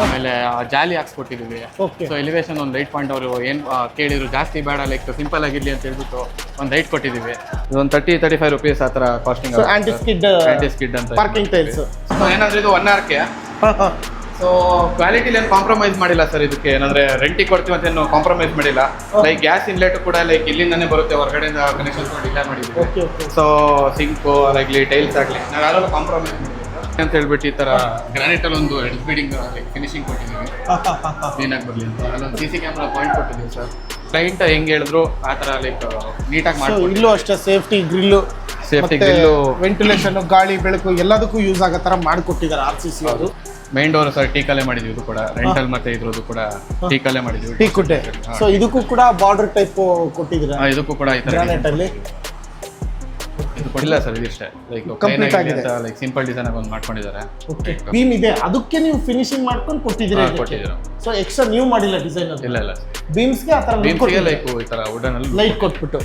ಆಮೇಲೆ ಜಾಲಿ ಹಾಕ್ಸ್ಕೊಟ್ಟಿದ್ದೀವಿ. So elevation ಒಂದು light point ಅವರು ಏನು ಕೇಳಿದ್ರು ಜಾಸ್ತಿ ಬೇಡ, ಲೈಕ್ ಸಿಂಪಲ್ ಆಗಿರ್ಲಿ ಅಂತ ಹೇಳ್ಬಿಟ್ಟು ಒಂದು ಲೈಟ್ ಕೊಟ್ಟಿದ್ದೀವಿ. ಇದೊಂದು 30-35 ರುಪೀಸ್ ಆ ಥರ ಕಾಸ್ಟಿಂಗ್. ಆಂಟಿ ಸ್ಕಿಡ್ ಅಂತ ಪಾರ್ಕಿಂಗ್ ಟೈಲ್ಸ್. ಏನಂದ್ರೆ ಇದು 1 RK. ಸೊ ಕ್ವಾಲಿಟಿಲಿ ಏನು ಕಾಂಪ್ರಮೈಸ್ ಮಾಡಿಲ್ಲ ಸರ್. ಇದಕ್ಕೆ ಏನಂದ್ರೆ ರೆಂಟಿಗೆ ಕೊಡ್ತೀವಿ ಅಂತ ಏನು ಕಾಂಪ್ರಮೈಸ್ ಮಾಡಿಲ್ಲ. ಲೈಕ್ ಗ್ಯಾಸ್ ಇನ್ಲೆಟ್ ಕೂಡ ಲೈಕ್ ಇಲ್ಲಿಂದಾನೆ ಬರುತ್ತೆ, ಹೊರಗಡೆಯಿಂದ ಕನೆಕ್ಷನ್ ಇಲ್ಲ ಮಾಡಿದ್ವಿ. ಸೊ ಸಿಂಕು ಆಗಲಿ ಟೈಲ್ಸ್ ಆಗಲಿ ನಾವು ಯಾರು ಕಾಂಪ್ರಮೈಸ್ ಮಾಡಿಲ್ಲ ಅಂತ ಹೇಳ್ಬಿಟ್ಟು ಈ ಥರ ಗ್ರಾನೈಟಲ್ಲಿ ಒಂದು ಎಡ್ ಬೀಡಿಂಗ್ ಲೈಕ್ ಫಿನಿಶಿಂಗ್ ಕೊಟ್ಟಿದ್ದೀವಿ, ಕ್ಲೀನಾಗಿ ಬರಲಿ ಅಂತ. ಅಲ್ಲೊಂದು CC ಕ್ಯಾಮ್ರಾ ಪಾಯಿಂಟ್ ಕೊಟ್ಟಿದ್ದೀವಿ ಸರ್. ಕ್ಲೈಂಟ್ ಹೆಂಗೆ ಹೇಳಿದ್ರು ಆ ಥರ ಲೈಕ್ ನೀಟಾಗಿ ಮಾಡಿ. ಇಲ್ಲೂ ಅಷ್ಟೇ ಸೇಫ್ಟಿ ಗ್ರಿಲ್ಲು, ವೆಂಟಿಲೇಷನ್, ಗಾಳಿ ಬೆಳಕು ಎಲ್ಲದಕ್ಕೂ ಯೂಸ್ ಆಗೋ ಥರ ಮಾಡಿಕೊಟ್ಟಿದ್ದಾರೆ RCC ಅವರು. ಮೈನ್ ಡೋರ್ ಸರ್ ಟೀಕಲ್ಲೇ ಮಾಡಿದ್ವಿ. ಇದು ಕೂಡ ರೆಂಟಲ್ ಮತ್ತೆ ಇದ್ರದ್ದು ಕೂಡ ಟೀಕಲ್ಲೇ ಮಾಡಿದ್ವಿ. ಟೀಕುಡ್ಡೆ. ಸೊ ಇದಕ್ಕೂ ಕೂಡ ಬಾರ್ಡರ್ ಟೈಪ್ ಕೊಟ್ಟಿದ್ದೀರಾ? ಇದಕ್ಕೂ ಕೂಡ ಈ ಥರ ಗ್ರಾನೈಟ್ ಅಲ್ಲಿ ಇದು ಕೊಟ್ಟಿಲ್ಲ ಸರ್. ಇದಿಷ್ಟೇ ಲೈಕ್ ಕಂಪ್ಲೀಟ್ ಆಗಿದೆ, ಲೈಕ್ ಸಿಂಪಲ್ ಡಿಸೈನ್ ಆಗಿ ಒಂದು ಮಾಡ್ಕೊಂಡಿದ್ದಾರೆ. ಬೀಮ್ ಇದೆ, ಅದಕ್ಕೆ ನೀವು ಫಿನಿಶಿಂಗ್ ಮಾಡ್ಕೊಂಡು ಕೊಟ್ಟಿದ್ದೀರಾ. ಸೊ ಎಕ್ಸ್ಟ್ರಾ ನೀವು ಮಾಡಿಲ್ಲ ಡಿಸೈನ್? ಇಲ್ಲ ಬೀಮ್ಸ್ಗೆ ಆ ಥರ ಲೈಕ್ ಈ ಥರ ವುಡನ್ ಅಲ್ಲಿ ಲೈಟ್ ಕೊಟ್ಬಿಟ್ಟು.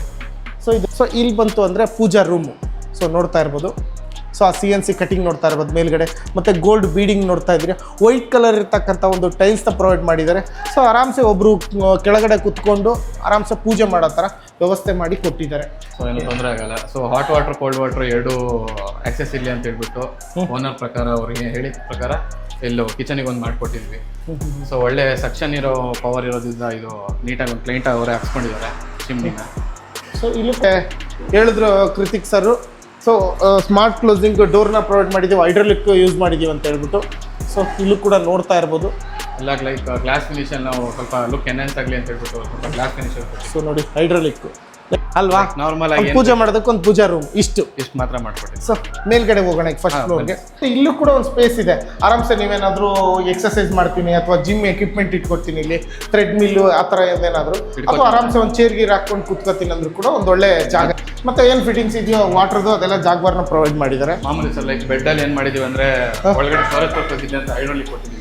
ಸೊ ಇಲ್ಲಿ ಬಂತು ಅಂದರೆ ಪೂಜಾ ರೂಮು. ಸೊ ನೋಡ್ತಾ ಇರ್ಬೋದು. ಸೊ ಆ CNC ಕಟಿಂಗ್ ನೋಡ್ತಾ ಇರ್ಬೋದು ಮೇಲ್ಗಡೆ, ಮತ್ತು ಗೋಲ್ಡ್ ಬೀಡಿಂಗ್ ನೋಡ್ತಾ ಇದ್ದೀರಿ. ವೈಟ್ ಕಲರ್ ಇರ್ತಕ್ಕಂಥ ಒಂದು ಟೈಲ್ಸ್ನ ಪ್ರೊವೈಡ್ ಮಾಡಿದ್ದಾರೆ. ಸೊ ಆರಾಮ್ಸೆ ಒಬ್ಬರು ಕೆಳಗಡೆ ಕುತ್ಕೊಂಡು ಆರಾಮ್ಸೆ ಪೂಜೆ ಮಾಡೋ ಥರ ವ್ಯವಸ್ಥೆ ಮಾಡಿ ಕೊಟ್ಟಿದ್ದಾರೆ. ಸೊ ಏನು ತೊಂದರೆ ಆಗಲ್ಲ. So hot water cold water ಎರಡು ಆಕ್ಸೆಸ್ ಇರಲಿ ಅಂತ ಹೇಳ್ಬಿಟ್ಟು ಓನರ್ ಪ್ರಕಾರ ಅವ್ರಿಗೆ ಹೇಳಿದ ಪ್ರಕಾರ ಎಲ್ಲೋ ಕಿಚನಿಗೆ ಒಂದು ಮಾಡಿಕೊಟ್ಟಿದ್ವಿ. ಸೊ ಒಳ್ಳೆ ಸಕ್ಷನ್ ಇರೋ ಪವರ್ ಇರೋದ್ರಿಂದ ಇದು ನೀಟಾಗಿ ಒಂದು ಕ್ಲೈಂಟ್ ಅವರೇ ಹಾಕ್ಸ್ಕೊಂಡಿದ್ದಾರೆ ಚಿಮ್ನಿನ. ಸೊ ಇಲ್ಲಿ ಹೇಳಿದ್ರು ಕೃತಿಕ್ ಸರು. ಸೊ ಸ್ಮಾರ್ಟ್ ಕ್ಲೋಸಿಂಗ್ ಡೋರ್ನ ಪ್ರೊವೈಡ್ ಮಾಡಿದ್ದೀವಿ, ಹೈಡ್ರಾಲಿಕ್ ಯೂಸ್ ಮಾಡಿದ್ದೀವಿ ಅಂತ ಹೇಳ್ಬಿಟ್ಟು. ಸೊ ಇಲ್ಲೂ ಕೂಡ ನೋಡ್ತಾ ಇರ್ಬೋದು ಎಲ್ಲ ಲೈಕ್ ಗ್ಲಾಸ್ ಫಿನಿಷಲ್ಲಿ ನಾವು ಸ್ವಲ್ಪ ಲುಕ್ ಎನ್ಹಾನ್ಸ್ ಆಗಲಿ ಅಂತ ಹೇಳ್ಬಿಟ್ಟು ಸ್ವಲ್ಪ ಗ್ಲಾಸ್ ಫಿನಿಶ್. ಸೊ ನೋಡಿ ಹೈಡ್ರಾಲಿಕ್ ಅಲ್ವಾ, ನಾರ್ಮಲ್ ಆಗಿ ಪೂಜೆ ಮಾಡೋದಕ್ಕೆ ಒಂದು ಪೂಜಾ ರೂಮ್ ಇಷ್ಟು ಮಾತ್ರ ಮಾಡ್ಕೊಟ್ಟಿದ್ವಿ. ಸೊ ಮೇಲ್ಗಡೆ ಹೋಗೋಣ ಫಸ್ಟ್ ಫ್ಲೋರ್ಗೆ. ಇಲ್ಲೂ ಕೂಡ ಒಂದು ಸ್ಪೇಸ್ ಇದೆ. ಆರಾಮ್ಸೆ ನೀವೇನಾದರೂ ಎಕ್ಸರ್ಸೈಸ್ ಮಾಡ್ತೀನಿ ಅಥವಾ ಜಿಮ್ ಎಕ್ವಿಪ್ಮೆಂಟ್ ಇಟ್ಕೊಡ್ತೀನಿ, ಇಲ್ಲಿ ಥ್ರೆಡ್ ಮಿಲ್ಲು ಆ ಥರ ಏನೇನಾದರೂ, ಅಥವಾ ಆರಾಮ್ಸೆ ಒಂದು ಚೇರ್ ಗೀರ್ ಹಾಕೊಂಡು ಕೂತ್ಕೋತೀನಿ ಅಂದ್ರೂ ಕೂಡ ಒಂದು ಒಳ್ಳೆ ಜಾಗ. ಮತ್ತೆ ಏನು ಫಿಟ್ಟಿಂಗ್ಸ್ ಇದೆಯೋ ವಾಟರ್ದು ಅದೆಲ್ಲ ಜಾಗ್ವಾರ್ನ ಪ್ರೊವೈಡ್ ಮಾಡಿದ್ದಾರೆ. ಮಾಮೂಲಿ ಸರ್ ಲೈಕ್ ಬೆಡ್ಡಲ್ಲಿ ಏನು ಮಾಡಿದೀವಿ ಅಂದರೆ ಒಳಗಡೆ ಸ್ಟೋರೇಜ್ ಕೊಟ್ಟಿದ್ದೆ ಅಂತ ಹೈಡ್ರಾಲಿಕ್ ಕೊಟ್ಟಿದ್ದೀವಿ.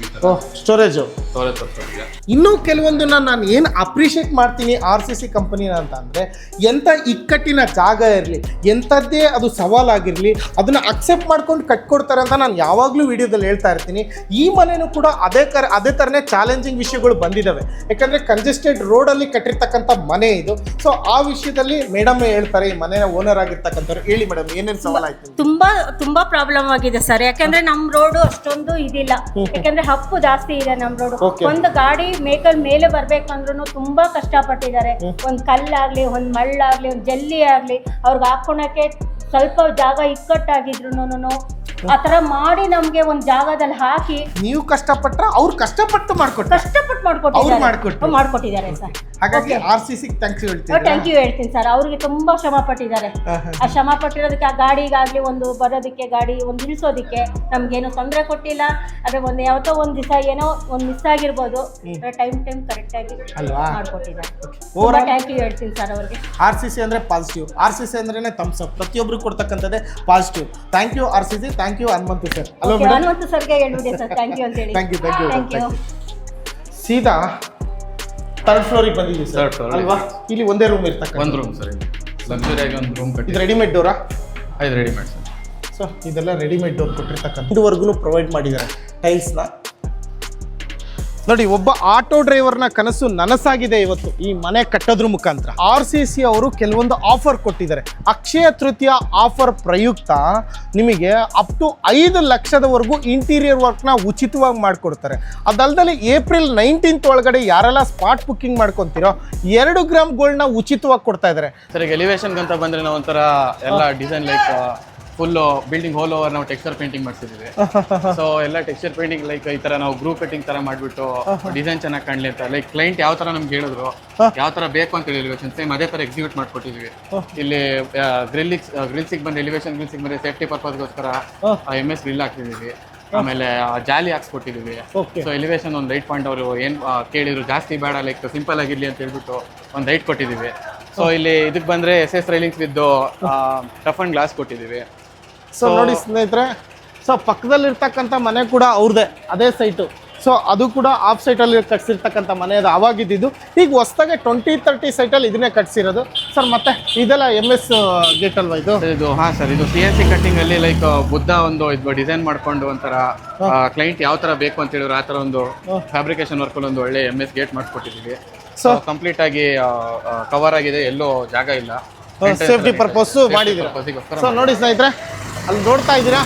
ಸ್ಟೋರೇಜು ತೋರಿಸ್ತೀವಿ. ಇನ್ನೂ ಕೆಲವೊಂದನ್ನ ನಾನು ಏನು ಅಪ್ರಿಷಿಯೇಟ್ ಮಾಡ್ತೀನಿ RCC ಕಂಪನಿನ ಅಂತ ಅಂದರೆ, ಎಂಥ ಇಕ್ಕಟ್ಟಿನ ಜಾಗ ಇರಲಿ, ಎಂಥದ್ದೇ ಅದು ಸವಾಲಾಗಿರಲಿ, ಅದನ್ನು ಅಕ್ಸೆಪ್ಟ್ ಮಾಡ್ಕೊಂಡು ಕಟ್ಕೊಡ್ತಾರೆ ಅಂತ ನಾನು ಯಾವಾಗಲೂ ವಿಡಿಯೋದಲ್ಲಿ ಹೇಳ್ತಾ ಇರ್ತೀನಿ. ಈ ಮನೆಯೂ ಕೂಡ ಅದೇ ಥರನೇ ಚಾಲೆಂಜಿಂಗ್ ವಿಷಯಗಳು ಬಂದಿದ್ದಾವೆ. ಯಾಕಂದರೆ ಕಂಜೆಸ್ಟೆಡ್ ರೋಡಲ್ಲಿ ಕಟ್ಟಿರ್ತಕ್ಕಂಥ ಮನೆ ಇದು. ಸೊ ಆ ವಿಷಯದಲ್ಲಿ ಮೇಡಮ್ ಹೇಳ್ತಾರೆ, ಈ ಮನೆಯ ಓನರ್ ಆಗಿರ್ತಕ್ಕಂಥವ್ರು. ಹೇಳಿ ಮೇಡಮ್, ಏನೇನು ಸವಾಲಾಯ್ತು? ತುಂಬಾ ಪ್ರಾಬ್ಲಮ್ ಆಗಿದೆ ಸರ್. ಯಾಕಂದ್ರೆ ನಮ್ಮ ರೋಡು ಅಷ್ಟೊಂದು ಇದಿಲ್ಲ, ಯಾಕಂದ್ರೆ ಹಪ್ಪು ಜಾಸ್ತಿ ಇದೆ ನಮ್ಮ ರೋಡು. ಒಂದು ಗಾಡಿ ಮೇಕಲ್ ಮೇಲೆ ಬರ್ಬೇಕಂದ್ರೂ ತುಂಬಾ ಕಷ್ಟಪಟ್ಟಿದ್ದಾರೆ. ಒಂದ್ ಕಲ್ಲಾಗ್ಲಿ, ಒಂದ್ ಮಳ್ಳಾಗ್ಲಿ, ಒಂದ್ ಜಲ್ಲಿ ಆಗ್ಲಿ ಅವ್ರಿಗೆ ಹಾಕೊಳಕ್ಕೆ ಸ್ವಲ್ಪ ಜಾಗ ಇಕ್ಕಟ್ಟಾಗಿದ್ರು ಆತರ ಮಾಡಿ ನಮ್ಗೆ ಒಂದ್ ಜಾಗದಲ್ಲಿ ಹಾಕಿ. ನೀವು ಕಷ್ಟಪಟ್ಟ ಅವ್ರು ಕಷ್ಟಪಟ್ಟು ಮಾಡ್ಕೊಟ್ಟಿದ್ದಾರೆ ಸರ್. ಹಾಗಾಗಿ RCC ಥ್ಯಾಂಕ್ಸ್ ಹೇಳ್ತೀನಿ ಸರ್. ಅವ್ರಿಗೆ ತುಂಬಾ ಶ್ರಮ ಪಟ್ಟಿದ್ದಾರೆ. ಆ ಶ್ರಮ ಪಟ್ಟಿರೋದಕ್ಕೆ, ಆ ಗಾಡಿಗಾಗ್ಲಿ ಒಂದು ಬರೋದಕ್ಕೆ, ಗಾಡಿ ಒಂದು ಇಳಿಸೋದಕ್ಕೆ ನಮ್ಗೇನು ತೊಂದರೆ ಕೊಟ್ಟಿಲ್ಲ. ಅದೇ ಒಂದು ಯಾವತ್ತೋ ಒಂದ್ ದಿವಸ ಏನೋ ಒಂದ್ ಮಿಸ್ ಆಗಿರ್ಬೋದು, ಟೈಮ್ ಕರೆಕ್ಟ್ ಆಗಿ ಮಾಡ್ಕೊಟ್ಟಿದ್ದಾರೆ. ಥ್ಯಾಂಕ್ ಯು ಹೇಳ್ತೀನಿ ಸರ್ ಅವ್ರಿಗೆ. RCC ಅಂದ್ರೆ ಪಾಸಿಟಿವ್, RCC ಅಂದ್ರೆ ಥಮ್ಸ್ ಅಪ್, ಪ್ರತಿಯೊಬ್ರು ಕೊಡ್ತಕ್ಕಂಥದ್ದೇ positive. Thank you RCC, thank you Hanumanthu sir. Hanumanthu ಸರ್ಗೆ ಹೇಳ್ಬಿಡಿ ಸರ್, ಥ್ಯಾಂಕ್ ಯು ಅಂತ ಹೇಳಿ. Thank you. ಸೀದಾ ಥರ್ಡ್ ಫ್ಲೋರಿಗೆ ಬಂದಿದ್ದೀವಿ ಸರ್ ಅಲ್ವಾ? ಇಲ್ಲಿ ಒಂದೇ ರೂಮ್ ಇರ್ತಕ್ಕ, ಒಂದು ರೂಮ್ ಸರ್. ಲಕ್ಸುರಿಯಾಗಿ ಒಂದು ರೂಮ್ ಕಟ್ಟಿ. ಇದು ರೆಡಿಮೇಡ್ ಡೋರಾ? ಇದು ರೆಡಿಮೇಡ್ ಸರ್. ಸೊ ಇದೆಲ್ಲ ರೆಡಿಮೇಡ್ ಡೋರ್ ಕೊಟ್ಟಿರ್ತಕ್ಕಂಥ. ಇದುವರೆಗೂ ಪ್ರೊವೈಡ್ ಮಾಡಿದ್ದಾರೆ ಟೈಲ್ಸ್ನ. ನೋಡಿ, ಒಬ್ಬ ಆಟೋ ಡ್ರೈವರ್ನ ಕನಸು ನನಸಾಗಿದೆ ಇವತ್ತು ಈ ಮನೆ ಕಟ್ಟೋದ್ರ ಮುಖಾಂತರ. RCC ಅವರು ಕೆಲವೊಂದು ಆಫರ್ ಕೊಟ್ಟಿದ್ದಾರೆ. ಅಕ್ಷಯ ತೃತೀಯ ಆಫರ್ ಪ್ರಯುಕ್ತ ನಿಮಗೆ ಅಪ್ ಟು 5 ಲಕ್ಷದವರೆಗೂ ಇಂಟೀರಿಯರ್ ವರ್ಕ್ನ ಉಚಿತವಾಗಿ ಮಾಡಿಕೊಡ್ತಾರೆ. ಅದಲ್ಲದೆ April 19th ಒಳಗಡೆ ಯಾರೆಲ್ಲ ಸ್ಪಾಟ್ ಬುಕ್ಕಿಂಗ್ ಮಾಡ್ಕೊತೀರೋ 2 ಗ್ರಾಮ್ ಗೋಲ್ಡ್ನ ಉಚಿತವಾಗಿ ಕೊಡ್ತಾ ಇದ್ದಾರೆ. ಸರ್ ಈಗ ಎಲಿವೇಶನ್ಗೆ ಅಂತ ಬಂದರೆ ನಾವು ಒಂಥರ ಎಲ್ಲ design like full building hole over ನಾವು ಟೆಕ್ಸ್ಚರ್ ಪೇಂಟಿಂಗ್ ಮಾಡ್ತಿದ್ದೀವಿ. ಸೊ ಎಲ್ಲ ಟೆಕ್ಸ್ಚರ್ ಪೇಂಟಿಂಗ್ ಲೈಕ್ ಈ ತರ ನಾವು ಗ್ರೂಪ್ ಕಟಿಂಗ್ ತರ ಮಾಡಿಬಿಟ್ಟು ಡಿಸೈನ್ ಚೆನ್ನಾಗಿ ಕಾಣಲಿ ಅಂತ ಲೈಕ್ ಕ್ಲೈಂಟ್ ಯಾವ ತರ ನಮ್ಗೆ ಹೇಳಿದ್ರು, ಯಾವ ತರ ಬೇಕು ಅಂತ ಎಲಿವೇಶನ್ ಸೇಮ್ ಅದೇ ತರ ಎಕ್ಸಿಕ್ಯೂಟ್ ಮಾಡ್ಕೊಟ್ಟಿದ್ವಿ. ಇಲ್ಲಿ ಗ್ರಿಲ್ಸಿಗೆ ಬಂದು ಎಲಿವೇಶನ್ ಗ್ರಿಲ್ಸಿಗೆ ಬಂದು ಸೇಫ್ಟಿ ಪರ್ಪಸ್ಗೋಸ್ಕರ MS ಗ್ರಿಲ್ ಹಾಕ್ತಿದ್ದೀವಿ. ಆಮೇಲೆ ಜಾಲಿ ಹಾಕ್ಸ್ಕೊಟ್ಟಿದ್ದೀವಿ. ಸೊ ಎಲಿವೇಶನ್ ಒಂದು ಲೈಟ್ ಪಾಯಿಂಟ್ ಅವರು ಏನು ಕೇಳಿದ್ರು ಜಾಸ್ತಿ ಬೇಡ, ಲೈಕ್ ಸಿಂಪಲ್ ಆಗಿರ್ಲಿ ಅಂತ ಹೇಳ್ಬಿಟ್ಟು ಒಂದು ಲೈಟ್ ಕೊಟ್ಟಿದ್ದೀವಿ. ಸೊ ಇಲ್ಲಿ ಇದಕ್ಕೆ ಬಂದರೆ SS railings with tough and glass ಕೊಟ್ಟಿದ್ದೀವಿ. ಸೊ ನೋಡಿ ಸ್ನೇಹಿತರೆ, ಸೊ ಪಕ್ಕದಲ್ಲಿರ್ತಕ್ಕಂಥ ಮನೆ ಕೂಡ ಅವ್ರದ್ದೇ, ಅದೇ ಸೈಟು. ಸೊ ಅದು ಕೂಡ ಆಫ್ ಸೈಟಲ್ಲಿ ಕಟ್ಸಿರ್ತಕ್ಕಂಥ ಮನೆ ಅದು ಆವಾಗಿದ್ದು. ಈಗ ಹೊಸ್ದಾಗೆ 20-30 ಸೈಟಲ್ಲಿ ಇದನ್ನೇ ಕಟ್ಸಿರೋದು ಸರ್. ಮತ್ತೆ ಇದೆಲ್ಲ MS ಗೇಟ್ ಅಲ್ವಾ ಇದು? ಇದು ಹಾಂ ಸರ್, ಇದು CNC ಕಟ್ಟಿಂಗ್ ಅಲ್ಲಿ ಲೈಕ್ ಬುದ್ಧ ಒಂದು ಇದು ಡಿಸೈನ್ ಮಾಡ್ಕೊಂಡು ಒಂಥರ ಕ್ಲೈಂಟ್ ಯಾವ ತರ ಬೇಕು ಅಂತ ಹೇಳಿದ್ರು ಆ ತರ ಒಂದು ಫ್ಯಾಬ್ರಿಕೇಶನ್ ವರ್ಕ್ ಅಲ್ಲಿ ಒಂದು ಒಳ್ಳೆ MS ಗೇಟ್ ಮಾಡಿಸ್ಕೊಟ್ಟಿದ್ದೀವಿ. ಸೊ ಕಂಪ್ಲೀಟ್ ಆಗಿ ಕವರ್ ಆಗಿದೆ, ಎಲ್ಲೋ ಜಾಗ ಇಲ್ಲ, ಸೇಫ್ಟಿ ಪರ್ಪಸ್ ಮಾಡಿದ್ದೀರಾ. ಸೊ ನೋಡಿ ಸ್ನೇಹಿತರೆ, ಅಲ್ಲಿ ನೋಡ್ತಾ ಇದ್ದೀರಾ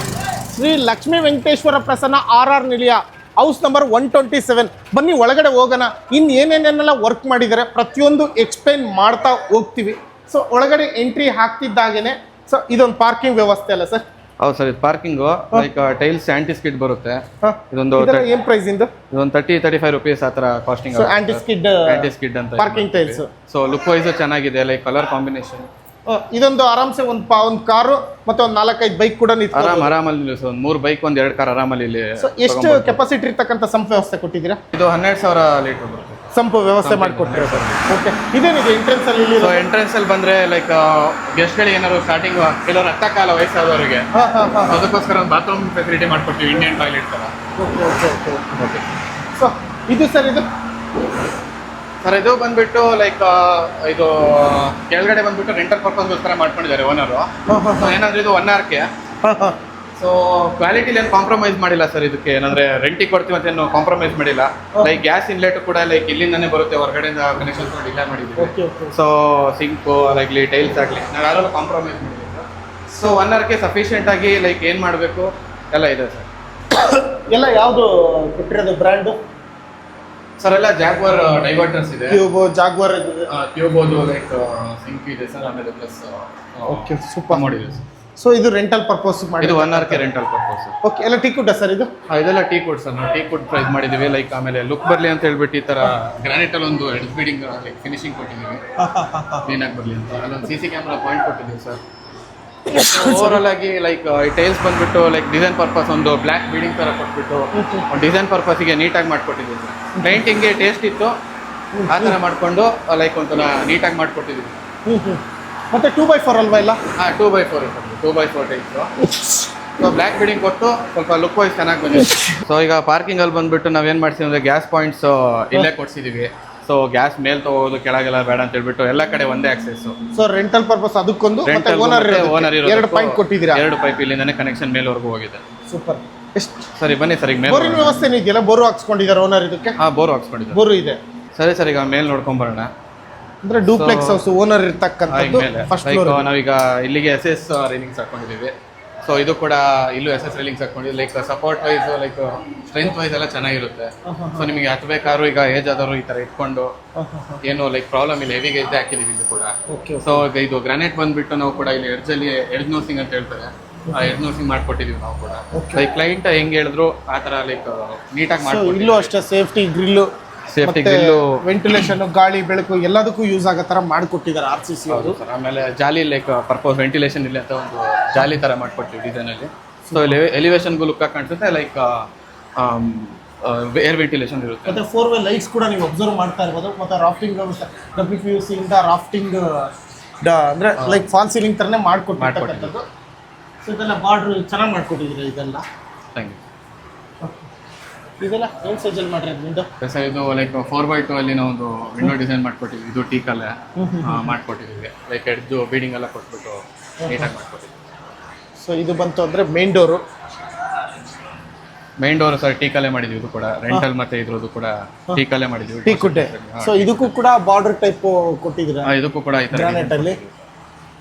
ಶ್ರೀ ಲಕ್ಷ್ಮೀ ವೆಂಕಟೇಶ್ವರ ಪ್ರಸನ್ನ RR ನಿಲಯ, ಹೌಸ್ ನಂಬರ್ 127. ಬನ್ನಿ ಒಳಗಡೆ ಹೋಗೋಣ. ಇನ್ನು ಏನೇನೆಲ್ಲ ವರ್ಕ್ ಮಾಡಿದ್ದಾರೆ ಪ್ರತಿಯೊಂದು ಎಕ್ಸ್ಪ್ಲೈನ್ ಮಾಡ್ತಾ ಹೋಗ್ತೀವಿ. ಸೊ ಒಳಗಡೆ ಎಂಟ್ರಿ ಹಾಕ್ತಿದ್ದಾಗೇನೆ ಸೊ ಇದೊಂದು ಪಾರ್ಕಿಂಗ್ ವ್ಯವಸ್ಥೆ ಅಲ್ಲ ಸರ್? ಹೌದು ಸರ್, ಇದು parking like tiles aunty skid ಬರುತ್ತೆ. ಇದೊಂದು ಏನ್ ಪ್ರೈಸ್ ಇಂದು? ಇದೊಂದು 30-35 rupees ಆ ಥರ ಕಾಸ್ಟಿಂಗ್. ಆಂಟಿ ಸ್ಕಿಡ್ ಅಂತ parking tiles. So look wise ಚೆನ್ನಾಗಿದೆ, ಲೈಕ್ ಕಲರ್ ಕಾಂಬಿನೇಷನ್. ಇದೊಂದು ಆರಾಮ್ಸೆ ಒಂದು ಕಾರು ಮತ್ತೆ ಒಂದು 4-5 ಬೈಕ್ ಕೂಡ ಆರಾಮಲ್ಲಿ ನಿಲ್ಲಿಸು. ಒಂದು 3 ಬೈಕ್, 1-2 ಕಾರ್ ಆರಾಮಲ್ಲಿ ಇಲ್ಲಿ. ಎಷ್ಟು ಕೆಪಾಸಿಟಿ ಇರ್ತಕ್ಕಂಥ ಸಂಪ್ ವ್ಯವಸ್ಥೆ ಕೊಟ್ಟಿದ್ದೀರಾ? ಇದು 12,000 ಲೀಟರ್ ಬರುತ್ತೆ. ಸಂಪು ವ್ಯವಸ್ಥೆ ಮಾಡಿಕೊಟ್ಟಿರೋ ಸರ್. ಓಕೆ, ಇದೇನಿದೆ ಎಂಟ್ರೆನ್ಸ್ ಅಲ್ಲಿ? ಸೊ ಎಂಟ್ರೆನ್ಸ್ ಅಲ್ಲಿ ಬಂದ್ರೆ ಲೈಕ್ ಗೆಸ್ಟ್ಗಳಿಗೆ ಏನಾದ್ರು ಸ್ಟಾರ್ಟಿಂಗ್ ಕೆಲವರು ಹತ್ತಕ್ಕಾಲ ವಯಸ್ಸಾದವರಿಗೆ ಅದಕ್ಕೋಸ್ಕರ ಒಂದು ಬಾತ್ರೂಮ್ ಫೆಸಿಲಿಟಿ ಮಾಡ್ಕೊಡ್ತೀವಿ, ಇಂಡಿಯನ್ ಟಾಯ್ಲೆಟ್ ತರ. ಓಕೆ. ಸೊ ಇದು ಸರ್, ಇದು ಸರ್ ಇದು ಬಂದ್ಬಿಟ್ಟು ಲೈಕ್ ಇದು ಕೆಳಗಡೆ ಬಂದ್ಬಿಟ್ಟು ರೆಂಟಲ್ ಪರ್ಪಸ್ಗೋಸ್ಕರ ಮಾಡ್ಕೊಂಡಿದ್ದಾರೆ ಓನರು. ಸೊ ಏನಂದ್ರೆ ಇದು 1 hourಗೆ. ಸೊ ಕ್ವಾಲಿಟಿಲಿ ಏನು ಕಾಂಪ್ರಮೈಸ್ ಮಾಡಿಲ್ಲ ಸರ್. ಇದಕ್ಕೆ ಏನಂದ್ರೆ ರೆಂಟಿಗೆ ಕೊಡ್ತೀವಿ ಅಂತ ಏನು ಕಾಂಪ್ರಮೈಸ್ ಮಾಡಿಲ್ಲ. ಲೈಕ್ ಗ್ಯಾಸ್ ಇನ್ಲೆಟ್ ಕೂಡ ಲೈಕ್ ಇಲ್ಲಿಂದಾನೇ ಬರುತ್ತೆ, ಹೊರಗಡೆಯಿಂದ ಕನೆಕ್ಷನ್ ತೊಗೊಂಡು ಇಲ್ಲ ಮಾಡಿದ್ದೀವಿ. ಸೊ ಸಿಂಕು ಆಗಲಿ ಟೈಲ್ಸ್ ಆಗಲಿ ನಾವು ಯಾರು ಕಾಂಪ್ರಮೈಸ್ ಮಾಡಿಲ್ಲ. ಸೊ 1 hourಗೆ ಸಫಿಷಿಯೆಂಟ್ ಆಗಿ ಲೈಕ್ ಏನು ಮಾಡಬೇಕು ಎಲ್ಲ ಇದೆ ಸರ್. ಎಲ್ಲ ಯಾವುದು ಕೊಟ್ಟಿರೋದು ಬ್ರ್ಯಾಂಡು? ಸರ್ ಎಲ್ಲ ಜಾಗ್ವಾರ್ ಡೈವರ್ಟರ್ಸ್ ಇದೆ, ಜಾಗ್ವಾರ್ ಟ್ಯೂಬೋದು ಲೈಕ್ ಸಿಂಕ್ ಇದೆ ಸರ್. ಆಮೇಲೆ ಪ್ಲಸ್ ಓಕೆ, ಸೂಪರ್ ಮಾಡಿದೆ ಸರ್. ಸೊ ಇದು ರೆಂಟಲ್ ಪರ್ಪಸ್ ಮಾಡಿ, ಇದು 1 hourಗೆ ರೆಂಟಲ್ ಪರ್ಪಸ್. ಓಕೆ. ಎಲ್ಲ ಟೀ ಕುಡ್ ಸರ್ ಇದು? ಇದೆಲ್ಲ ಟೀ ಕುಡ್ ಸರ್, ನಾವು ಟೀ ಕುಡ್ ಪ್ರೈಸ್ ಮಾಡಿದ್ದೀವಿ. ಲೈಕ್ ಆಮೇಲೆ ಲುಕ್ ಬರಲಿ ಅಂತ ಹೇಳ್ಬಿಟ್ಟು ಈ ಥರ ಗ್ರಾನೈಟ್ ಅಲ್ಲಿ ಒಂದು ಎಡ್ ಬೀಡಿಂಗ್ ಲೈಕ್ ಫಿನಿಶಿಂಗ್ ಕೊಟ್ಟಿದ್ದೀವಿ, ಕ್ಲೀನಾಗಿ ಬರಲಿ ಅಂತ. ಅಲ್ಲೊಂದು CC ಕ್ಯಾಮ್ರಾ ಪಾಯಿಂಟ್ ಕೊಟ್ಟಿದ್ದೀವಿ ಸರ್. ಓವರಾಲ್ ಆಗಿ ಲೈಕ್ ಈ ಟೈಲ್ಸ್ ಬಂದ್ಬಿಟ್ಟು ಲೈಕ್ ಡಿಸೈನ್ ಪರ್ಪಸ್ ಒಂದು ಬ್ಲ್ಯಾಕ್ ಬೀಡಿಂಗ್ ಥರ ಕೊಟ್ಬಿಟ್ಟು ಡಿಸೈನ್ ಪರ್ಪಸ್ಗೆ ನೀಟಾಗಿ ಮಾಡ್ಕೊಟ್ಟಿದ್ದೀವಿ ಸರ್. ಪೇಂಟಿಂಗ್ಗೆ ಟೇಸ್ಟ್ ಇತ್ತು, ಆ ಥರ ಮಾಡಿಕೊಂಡು ಲೈಕ್ ಒಂಥರ ನೀಟಾಗಿ ಮಾಡಿಕೊಟ್ಟಿದ್ದೀವಿ. ಮತ್ತೆ 2x4 ಅಲ್ವಾ? ಇಲ್ಲ 2x4 2x4 types. So black bidding ಕೊಟ್ಟು ಸ್ವಲ್ಪ ಲುಕ್ ವೈಸ್ ಚೆನ್ನಾಗಿ ಬಂದಿದೆ. ಸೊ ಈಗ ಪಾರ್ಕಿಂಗ್ ಅಲ್ಲಿ ಬಂದ್ಬಿಟ್ಟು ನಾವೇನು ಮಾಡ್ತೀವಿ ಅಂದರೆ ಗ್ಯಾಸ್ ಪಾಯಿಂಟ್ಸ್ ಇಲ್ಲೇ ಕೊಡ್ಸಿದ್ದೀವಿ. ಸೊ ಗ್ಯಾಸ್ ಮೇಲ್ ತಗೋದು ಕೆಳಗೆಲ್ಲ ಬೇಡ ಅಂತ ಹೇಳ್ಬಿಟ್ಟು ಎಲ್ಲ ಕಡೆ ಒಂದೇ ಆಕ್ಸೆಸ್. ಸೊ ರೆಂಟಲ್ ಪರ್ಪಸ್ ಅದಕ್ಕೊಂದು, ಮತ್ತೆ ಓನರ್ 2 ಪಾಯಿಂಟ್ ಕೊಟ್ಟಿದ್ದೀರಾ? 2 ಪೈಪ್ ಇಲ್ಲಿಂದಾನೆ ಕನೆಕ್ಷನ್ ಮೇಲ್ವರೆಗೂ ಹೋಗಿದೆ. ಸೂಪರ್. ಎಷ್ಟು ಸರಿ ಬನ್ನಿ ಸರ್. ಈಗ ಮೇಲೆ ಬೋರಿನ ವ್ಯವಸ್ಥೆ ಇದೆಯಲ್ಲ? ಬೋರು ಹಾಕ್ಸ್ಕೊಂಡಿದ್ದಾರೆ ಓನರ್ ಇದಕ್ಕೆ? ಬೋರ್ ಹಾಕ್ಸ್ಕೊಂಡಿದ್ದಾರೆ. ಬೋರು ಇದೆ. ಸರಿ ಸರ್, ಈಗ ಮೇಲ್ ನೋಡ್ಕೊಂಡ್ ಬರೋಣ. ಅಂದ್ರೆ ಡೂಪ್ಲೆಕ್ಸ್ ಹೌಸ್ ಓನರ್ ಇರ್ತಕ್ಕಂಥದ್ದು ಫಸ್ಟ್ ಫ್ಲೋರ್. ನಾವೀಗ ಇಲ್ಲಿಗೆ SS ರೈಲಿಂಗ್ಸ್ ಹಾಕೊಂಡಿದ್ದೀವಿ. ಸೊ ಇದು ಕೂಡ ಇಲ್ಲೂ SS ರೈಲಿಂಗ್ಸ್ ಹಾಕೊಂಡಿದ್ದೀವಿ. Like support wise like strength wise ಎಲ್ಲ ಚೆನ್ನಾಗಿರುತ್ತೆ. ಸೊ ನಿಮಗೆ ಹತ್ಬೇಕಾದ್ರೂ ಈಗ ಏಜ್ ಆದವರು ಈ ತರ ಇಟ್ಕೊಂಡು ಏನು ಲೈಕ್ ಪ್ರಾಬ್ಲಮ್ ಇಲ್ಲ. ಹೆವಿಗೆ ಇದ್ದೇ ಹಾಕಿದೀವಿ ಇಲ್ಲಿ ಕೂಡ. ಸೊ ಇದು ಗ್ರಾನೈಟ್ ಬಂದ್ಬಿಟ್ಟು ನಾವು ಕೂಡ ಇಲ್ಲಿ ಎಡ್ಜಲ್ಲಿ ಎಡ್ಜ್ ನೋಸಿಂಗ್ ಅಂತ ಹೇಳ್ತಾರೆ, ಆ ಎಡ್ಜ್ ನೋಸಿಂಗ್ ಮಾಡ್ಕೊಟ್ಟಿದೀವಿ ನಾವು ಕೂಡ. ಲೈಕ್ ಕ್ಲೈಂಟ್ ಹೆಂಗ್ ಹೇಳಿದ್ರು ಆ ತರ ಲೈಕ್ ನೀಟಾಗಿ ಮಾಡ್ಕೊಟ್ಟಿದ್ದೀವಿ. ಇಲ್ಲೂ ಅಷ್ಟೇ safety grill, safety grill, ventilation, ಗಾಳಿ ಬೆಳಕು ಎಲ್ಲದಕ್ಕೂ ಯೂಸ್ ಆಗೋ ತರ ಮಾಡ್ಕೊಟ್ಟಿದ್ದಾರೆ RCC ಅವರು. ಆಮೇಲೆ ಜಾಲಿ ಲೈಕ್ ಪರ್ಪಸ್ ವೆಂಟಿಲೇಷನ್ ಇಲ್ಲ ಅಂತ ಒಂದು ಜಾಲಿ ತರ ಮಾಡ್ಕೊಡ್ತೀವಿ ಡಿಸೈನ್ ಅಲ್ಲಿ. ಸೊ ಎಲಿವೇಶನ್ಗೂ ಲುಕ್ ಕಾಣಿಸುತ್ತೆ, ಲೈಕ್ ಏರ್ ವೆಂಟಿಲೇಷನ್ ಇರುತ್ತೆ. ಮತ್ತೆ 4-way ಲೈಟ್ಸ್ ಕೂಡ ನೀವು ಅಬ್ಸರ್ವ್ ಮಾಡ್ತಾ ಇರ್ಬೋದು. ಮತ್ತೆ ರಾಫ್ಟಿಂಗ್ ವ್ಯವಸ್ಥೆ WPUC ಇಂದ ರಾಫ್ಟಿಂಗ್ ಅಂದ್ರೆ ಲೈಕ್ ಫಾಲ್ ಸೀಲಿಂಗ್ ತರನೇ ಮಾಡ್ಕೊಟ್ಟಿರ್ತಕ್ಕಂಥದ್ದು. ಸೊ ಇದೆಲ್ಲ ಬಾರ್ಡ್ರ್ ಚೆನ್ನಾಗಿ ಮಾಡ್ಕೊಟ್ಟಿದ್ದೀರಾ ಇದೆಲ್ಲ. Thank you. ಇದೆಲ್ಲ ಏನು ಸೈಜಲ್ಲಿ ಮಾಡಿರೋದು ವಿಂಡೋ? ಸರ್ ಇದು ಲೈಕ್ 4x2 ಅಲ್ಲಿ ನಾವು ಒಂದು ವಿಂಡೋ ಡಿಸೈನ್ ಮಾಡ್ಕೊಟ್ಟಿದ್ವಿ. ಇದು ಟೀಕಲ್ಲೇ ಮಾಡ್ಕೊಟ್ಟಿದ್ದೀವಿ. ಲೈಕ್ ಎಡ್ಜು ಬೀಡಿಂಗ್ ಎಲ್ಲ ಕೊಟ್ಬಿಟ್ಟು ನೀಟಾಗಿ ಮಾಡ್ಕೊಟ್ಟಿದ್ವಿ. ಸೊ ಇದು ಬಂತು ಅಂದರೆ main door. Main door sir ಟೀಕಲ್ಲೇ ಮಾಡಿದ್ವಿ. ಇದು ಕೂಡ ರೆಂಟಲ್ ಮತ್ತೆ ಇದ್ರದ್ದು ಕೂಡ ಟೀಕಲ್ಲೇ ಮಾಡಿದ್ವಿ. ಟೀ ಕುಡ್ಡೆ. ಸೊ ಇದಕ್ಕೂ ಕೂಡ ಬಾರ್ಡರ್ ಟೈಪ್ ಕೊಟ್ಟಿದ್ದೀರಾ? ಇದಕ್ಕೂ ಕೂಡ ಈ ಥರ ಗ್ರಾನೈಟ್ ಅಲ್ಲಿ.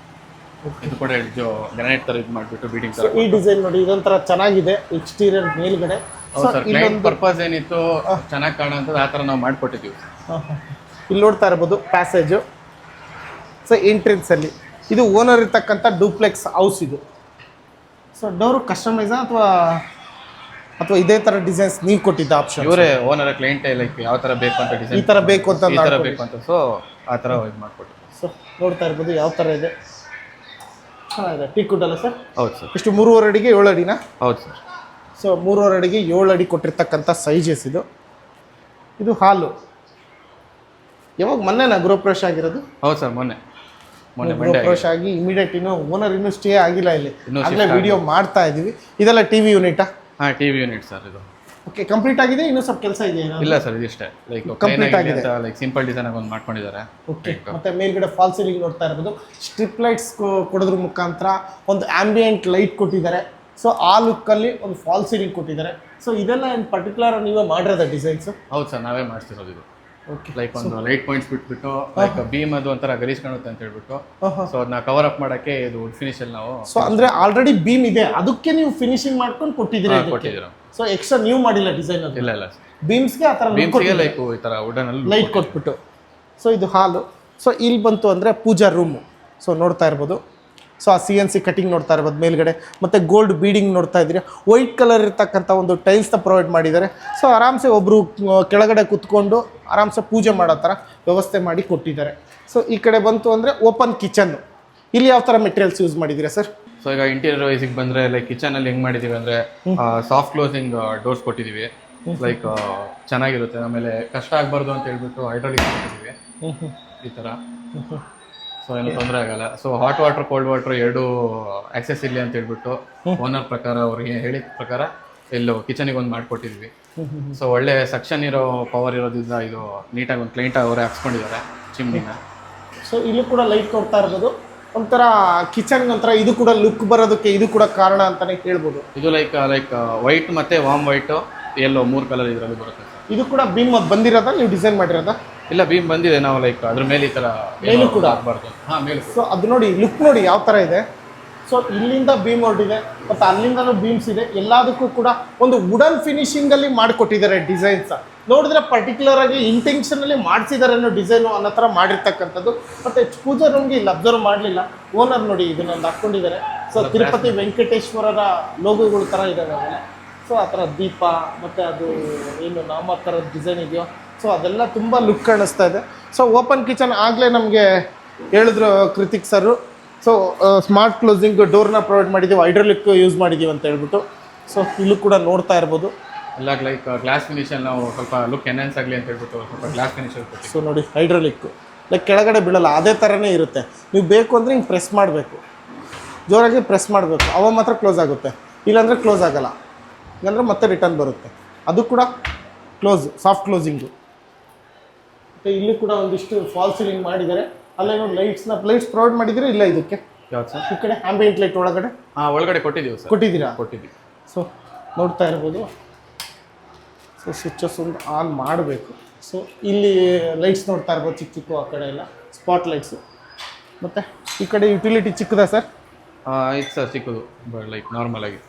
ಇದು ಕೂಡ ಎಡ್ಜು ಗ್ರಾನೈಟ್ ಥರ ಇದು ಮಾಡಿಬಿಟ್ಟು ಬೀಡಿಂಗ್ ಥರ. ಈ ಡಿಸೈನ್ ನೋಡಿ, ಇದೊಂಥರ ಚೆನ್ನಾಗಿದೆ ಎಕ್ಸ್ಟೀರಿಯರ್ ಮೇಲ್ಗಡೆ. ಸರ್ ಕ್ಲೈಂಟ್ ಪರ್ಪಸ್ ಏನಿತ್ತು ಚೆನ್ನಾಗಿ ಕಾಣುವಂಥದ್ದು ಆ ಥರ ನಾವು ಮಾಡಿಕೊಟ್ಟಿದ್ದೀವಿ. ಇಲ್ಲಿ ನೋಡ್ತಾ ಇರ್ಬೋದು ಪ್ಯಾಸೇಜು. ಸೊ ಎಂಟ್ರೆನ್ಸ್ ಅಲ್ಲಿ ಇದು ಓನರ್ ಇರ್ತಕ್ಕಂಥ ಡೂಪ್ಲೆಕ್ಸ್ ಹೌಸ್ ಇದು. ಸೊ ಡೋರು ಕಸ್ಟಮೈಸಾ ಅಥವಾ ಇದೇ ಥರ ಡಿಸೈನ್ಸ್ ನೀವು ಕೊಟ್ಟಿದ್ದ ಆಪ್ಷನ್? ಇವರೇ ಓನರ್ ಕ್ಲೈಂಟೇ ಲೈಕ್ ಯಾವ ಥರ ಬೇಕು ಅಂತ ಡಿಸೈನ್, ಈ ಥರ ಬೇಕು ಅಂತ ಈ ಥರ ಬೇಕು ಅಂತ. ಸೊ ಆ ಥರ ಇದು ಮಾಡಿಕೊಟ್ಟಿದ್ದೀವಿ. ಸೊ ನೋಡ್ತಾ ಇರ್ಬೋದು ಯಾವ ಥರ ಇದೆ. ಚೆನ್ನಾಗಿದೆ. ಟೀ ಕುಡ್ ಅಲ್ಲ ಸರ್? ಹೌದು ಸರ್. ಇಷ್ಟು 3.5 ಅಡಿಗೆ 7 ಅಡಿನಾ? ಹೌದು ಸರ್. ಸೊ 3.5 ಅಡಿಗೆ 7 ಅಡಿ ಕೊಟ್ಟಿರ್ತಕ್ಕಂಥ ಸೈಜಸ್ ಇದು. ಇದು ಹಾಲು. ಯಾವಾಗ ಮೊನ್ನೆನಾ ಗೃಹಪ್ರವೇಶ ಆಗಿರೋದು? ಹೌದು ಸರ್, ಮೊನ್ನೆ ಗೃಹಪ್ರವೇಶ ಆಗಿ ಇಮಿಡಿಯೇಟ್ ಓನರ್ ಇನ್ನೂ ಸ್ಟೇ ಆಗಿಲ್ಲ ಇಲ್ಲಿ. ಆಗಲೇ ವಿಡಿಯೋ ಮಾಡ್ತಾ ಇದ್ದೀವಿ. ಇದೆಲ್ಲ TV ಯೂನಿಟಾ? ಹಾಂ, TV ಯೂನಿಟ್ ಸರ್ ಇದು. ಓಕೆ, ಕಂಪ್ಲೀಟ್ ಆಗಿದೆ, ಇನ್ನೂ ಸ್ವಲ್ಪ ಕೆಲಸ ಇದೆ ಇಲ್ಲ ಸರ್ ಇದಿಷ್ಟೇ ಲೈಕ್ Complete ಆಗಿದೆ. ಲೈಕ್ ಸಿಂಪಲ್ ಡಿಸೈನ್ ಆಗಿ ಒಂದು ಮಾಡ್ಕೊಂಡಿದ್ದಾರೆ. ಓಕೆ, ಮತ್ತೆ ಮೇಲ್ಗಡೆ ಫಾಲ್ ಸೀಲಿಂಗ್ ನೋಡ್ತಾ ಇರ್ಬೋದು, ಸ್ಟ್ರಿಪ್ ಲೈಟ್ಸ್ ಕೊಡೋದ್ರ ಮುಖಾಂತರ ಒಂದು ಆಂಬಿಯೆಂಟ್ ಲೈಟ್ ಕೊಟ್ಟಿದ್ದಾರೆ. ಸೊ ಆ ಲುಕ್ಕಲ್ಲಿ ಒಂದು ಫಾಲ್ ಸೀಲಿಂಗ್ ಕೊಟ್ಟಿದ್ದಾರೆ. ಸೊ ಇದೆಲ್ಲ ಏನು ಪರ್ಟಿಕ್ಯುಲರ್ ನೀವೇ ಮಾಡಿರೋದ ಡಿಸೈನ್ಸ್? ಹೌದು ಸರ್, ನಾವೇ ಮಾಡಿಸ್ತಿರೋದು ಇದು. ಓಕೆ, ಲೈಕ್ ಒಂದು ಲೈಟ್ ಪಾಯಿಂಟ್ಸ್ ಬಿಟ್ಬಿಟ್ಟು ಲೈಕ್ ಬೀಮ್ ಅದು ಒಂಥರ ಗಲೀಜ್ ಕಾಣುತ್ತೆ ಅಂತ ಹೇಳ್ಬಿಟ್ಟು ಸೊ ಅದನ್ನ ಕವರ್ ಅಪ್ ಮಾಡಕ್ಕೆ ಇದು ವುಡ್ ಫಿನಿಶ್ ಅಲ್ಲಿ ನಾವು ಸೊ ಅಂದ್ರೆ ಆಲ್ರೆಡಿ ಬೀಮ್ ಇದೆ, ಅದಕ್ಕೆ ನೀವು ಫಿನಿಶಿಂಗ್ ಮಾಡ್ಕೊಂಡು ಕೊಟ್ಟಿದ್ದೀರಾ. ಕೊಟ್ಟಿದ್ದೀರಾ. ಸೊ ಎಕ್ಸ್ಟ್ರಾ ನೀವು ಮಾಡಿಲ್ಲ ಡಿಸೈನ್ ಅದು? ಇಲ್ಲ ಇಲ್ಲ ಬೀಮ್ಸ್ಗೆ ಆ ಥರ ಬೀಮ್ಸ್ಗೆ ಲೈಕ್ ಈ ತರ ವುಡನ್ ಅಲ್ಲಿ ಲೈಟ್ ಕೊಟ್ಬಿಟ್ಟು. ಸೊ ಇದು ಹಾಲು. ಸೊ ಇಲ್ಲಿ ಬಂತು ಅಂದರೆ ಪೂಜಾ ರೂಮು. ಸೊ ನೋಡ್ತಾ ಇರ್ಬೋದು, ಸೊ ಆ CNC ಕಟಿಂಗ್ ನೋಡ್ತಾ ಇರ್ಬೋದು ಮೇಲ್ಗಡೆ, ಮತ್ತು ಗೋಲ್ಡ್ ಬೀಡಿಂಗ್ ನೋಡ್ತಾ ಇದ್ದೀರಿ. ವೈಟ್ ಕಲರ್ ಇರ್ತಕ್ಕಂಥ ಒಂದು ಟೈಲ್ಸ್ನ ಪ್ರೊವೈಡ್ ಮಾಡಿದ್ದಾರೆ. ಸೊ ಆರಾಮ್ಸೆ ಒಬ್ಬರು ಕೆಳಗಡೆ ಕುತ್ಕೊಂಡು ಆರಾಮ್ಸೆ ಪೂಜೆ ಮಾಡೋ ಥರ ವ್ಯವಸ್ಥೆ ಮಾಡಿ ಕೊಟ್ಟಿದ್ದಾರೆ. ಸೊ ಈ ಕಡೆ ಬಂತು ಅಂದರೆ ಓಪನ್ ಕಿಚನ್ನು. ಇಲ್ಲಿ ಯಾವ ಥರ ಮೆಟೀರಿಯಲ್ಸ್ ಯೂಸ್ ಮಾಡಿದ್ದೀರಾ ಸರ್? ಸೊ ಈಗ ಇಂಟೀರಿಯರ್ ವೈಸಿಗೆ ಬಂದರೆ ಲೈಕ್ ಕಿಚನಲ್ಲಿ ಹೆಂಗೆ ಮಾಡಿದ್ದೀವಿ ಅಂದರೆ ಸಾಫ್ಟ್ ಕ್ಲೋಸಿಂಗ್ ಡೋರ್ಸ್ ಕೊಟ್ಟಿದ್ದೀವಿ. ಲೈಕ್ ಚೆನ್ನಾಗಿರುತ್ತೆ, ಆಮೇಲೆ ಕಷ್ಟ ಆಗಬಾರ್ದು ಅಂತ ಹೇಳ್ಬಿಟ್ಟು ಹೈಡ್ರಾಲಿಕ್ ಕೊಟ್ಟಿದ್ದೀವಿ ಈ ಥರ. ಸೊ ಏನು ತೊಂದರೆ ಆಗಲ್ಲ. So hot water cold water ಎರಡು ಆಕ್ಸೆಸ್ ಇರಲಿ ಅಂತ ಹೇಳ್ಬಿಟ್ಟು ಓನರ್ ಪ್ರಕಾರ ಅವ್ರಿಗೆ ಹೇಳಿದ ಪ್ರಕಾರ ಎಲ್ಲೋ ಕಿಚನಿಗೆ ಒಂದು ಮಾಡಿಕೊಟ್ಟಿದ್ವಿ. ಸೊ ಒಳ್ಳೆ ಸಕ್ಷನ್ ಇರೋ ಪವರ್ ಇರೋದ್ರಿಂದ ಇದು ನೀಟಾಗಿ ಒಂದು ಕ್ಲೈಂಟ್ ಅವರೇ ಹಾಕ್ಸ್ಕೊಂಡಿದ್ದಾರೆ ಚಿಮ್ನಿನ. ಸೊ ಇಲ್ಲೂ ಕೂಡ ಲೈಟ್ ನೋಡ್ತಾ ಇರ್ಬೋದು, ಒಂಥರ ಕಿಚನ್ಗೆ ಒಂಥರ ಇದು ಕೂಡ ಲುಕ್ ಬರೋದಕ್ಕೆ ಇದು ಕೂಡ ಕಾರಣ ಅಂತಲೇ ಹೇಳ್ಬೋದು. ಇದು ಲೈಕ್ ವೈಟ್ ಮತ್ತು ವಾಮ್ ವೈಟು ಎಲ್ಲೋ 3 ಕಲರ್ ಇದರಲ್ಲಿ ಬರುತ್ತೆ. ಇದು ಕೂಡ ಬೀಮ್ ಬಂದಿರೋದಾ, ನೀವು ಡಿಸೈನ್ ಮಾಡಿರೋದಾ? ಇಲ್ಲ, ಬೀಮ್ ಬಂದಿದೆ, ನಾವು ಲೈಕ್ ಅದ್ರ ಮೇಲೆ ಈ ಥರ ಮೇಲೂ ಕೂಡ ಆಗಬಾರ್ದು. ಹಾಂ, ಮೇಲೂ. ಸೊ ಅದು ನೋಡಿ, ಲುಕ್ ನೋಡಿ ಯಾವ ಥರ ಇದೆ. ಸೊ ಇಲ್ಲಿಂದ ಬೀಮ್ ಹೊರಟಿದೆ ಮತ್ತು ಅಲ್ಲಿಂದನೂ ಬೀಮ್ಸ್ ಇದೆ. ಎಲ್ಲದಕ್ಕೂ ಕೂಡ ಒಂದು ವುಡನ್ ಫಿನಿಶಿಂಗಲ್ಲಿ ಮಾಡಿಕೊಟ್ಟಿದ್ದಾರೆ ಡಿಸೈನ್ಸ್. ನೋಡಿದ್ರೆ ಪರ್ಟಿಕ್ಯುಲರ್ ಆಗಿ ಇಂಟೆನ್ಷನಲ್ಲಿ ಮಾಡಿಸಿದ್ದಾರೆ ಅನ್ನೋ ಡಿಸೈನು ಅನ್ನೋ ಥರ ಮಾಡಿರ್ತಕ್ಕಂಥದ್ದು. ಮತ್ತು ಪೂಜಾ ರೂಮ್ಗೆ ಇಲ್ಲಿ ಅಬ್ಸರ್ವ್ ಮಾಡಲಿಲ್ಲ, ಓನರ್ ನೋಡಿ ಇದನ್ನೊಂದು ಹಾಕ್ಕೊಂಡಿದ್ದಾರೆ. ಸೊ ತಿರುಪತಿ ವೆಂಕಟೇಶ್ವರರ ಲೋಗೋಗಳು ಥರ ಇದ್ದಾವೆ ಅವೆಲ್ಲ. ಸೊ ಆ ಥರ ದೀಪ ಮತ್ತು ಅದು ಏನು ನಾಮ ಥರದ ಡಿಸೈನ್ ಇದೆಯೋ, ಸೊ ಅದೆಲ್ಲ ತುಂಬ ಲುಕ್ ಕಾಣಿಸ್ತಾ ಇದೆ. ಸೊ ಓಪನ್ ಕಿಚನ್ ಆಗಲೇ ನಮಗೆ ಹೇಳಿದ್ರು ಕೃತಿಕ್ ಸರು. ಸೊ ಸ್ಮಾರ್ಟ್ ಕ್ಲೋಸಿಂಗ್ ಡೋರ್ನ ಪ್ರೊವೈಡ್ ಮಾಡಿದ್ದೀವಿ, ಹೈಡ್ರಾಲಿಕ್ ಯೂಸ್ ಮಾಡಿದ್ದೀವಿ ಅಂತ ಹೇಳ್ಬಿಟ್ಟು. ಸೊ ಇಲ್ಲೂ ಕೂಡ ನೋಡ್ತಾ ಇರ್ಬೋದು, ಎಲ್ಲ ಲೈಕ್ ಗ್ಲಾಸ್ ಫಿನಿಷಲ್ಲಿ ನಾವು ಸ್ವಲ್ಪ ಲುಕ್ ಎನ್ಹಾನ್ಸ್ ಆಗಲಿ ಅಂತ ಹೇಳ್ಬಿಟ್ಟು ಸ್ವಲ್ಪ ಗ್ಲಾಸ್ ಫಿನಿಷಲ್ಲಿ ಕೊಟ್ಟಿದ್ದೀವಿ. ಸೊ ನೋಡಿ, ಹೈಡ್ರಾಲಿಕ್ಕು ಲೈಕ್ ಕೆಳಗಡೆ ಬೀಳಲ್ಲ, ಅದೇ ಥರನೇ ಇರುತ್ತೆ. ನೀವು ಬೇಕು ಅಂದರೆ ಹಿಂಗೆ ಪ್ರೆಸ್ ಮಾಡಬೇಕು, ಜೋರಾಗಿ ಪ್ರೆಸ್ ಮಾಡಬೇಕು, ಅವ ಮಾತ್ರ ಕ್ಲೋಸ್ ಆಗುತ್ತೆ. ಇಲ್ಲಾಂದರೆ ಕ್ಲೋಸ್ ಆಗೋಲ್ಲ, ಇಲ್ಲಾಂದರೆ ಮತ್ತೆ ರಿಟರ್ನ್ ಬರುತ್ತೆ. ಅದು ಕೂಡ ಕ್ಲೋಸ್, ಸಾಫ್ಟ್ ಕ್ಲೋಸಿಂಗು. ಮತ್ತು ಇಲ್ಲಿ ಕೂಡ ಒಂದಿಷ್ಟು ಫಾಲ್ ಸೀಲಿಂಗ್ ಮಾಡಿದ್ದಾರೆ. ಅಲ್ಲೇನೋ ಲೈಟ್ಸ್ ಪ್ರೊವೈಡ್ ಮಾಡಿದ್ದೀರಾ? ಇಲ್ಲ, ಇದಕ್ಕೆ ಯಾವ್ದು ಸರ್? ಈ ಕಡೆ ಆಂಬಿಯೆಂಟ್ ಲೈಟ್ ಒಳಗಡೆ ಒಳಗಡೆ ಕೊಟ್ಟಿದ್ದೀವಿ ಸರ್. ಕೊಟ್ಟಿದ್ದೀರಾ? ಕೊಟ್ಟಿದ್ದೀವಿ. ಸೊ ನೋಡ್ತಾ ಇರ್ಬೋದು. ಸೊ ಸ್ವಿಚಸ್ ಒಂದು ಆನ್ ಮಾಡಬೇಕು. ಸೊ ಇಲ್ಲಿ ಲೈಟ್ಸ್ ನೋಡ್ತಾ ಇರ್ಬೋದು, ಚಿಕ್ಕ ಚಿಕ್ಕ ಆ ಕಡೆ ಎಲ್ಲ ಸ್ಪಾಟ್ ಲೈಟ್ಸು. ಮತ್ತು ಈ ಕಡೆ ಯುಟಿಲಿಟಿ ಚಿಕ್ಕದಾ ಸರ್? ಇದು ಸರ್ ಚಿಕ್ಕದು, ಲೈಕ್ ನಾರ್ಮಲ್ ಆಗಿ.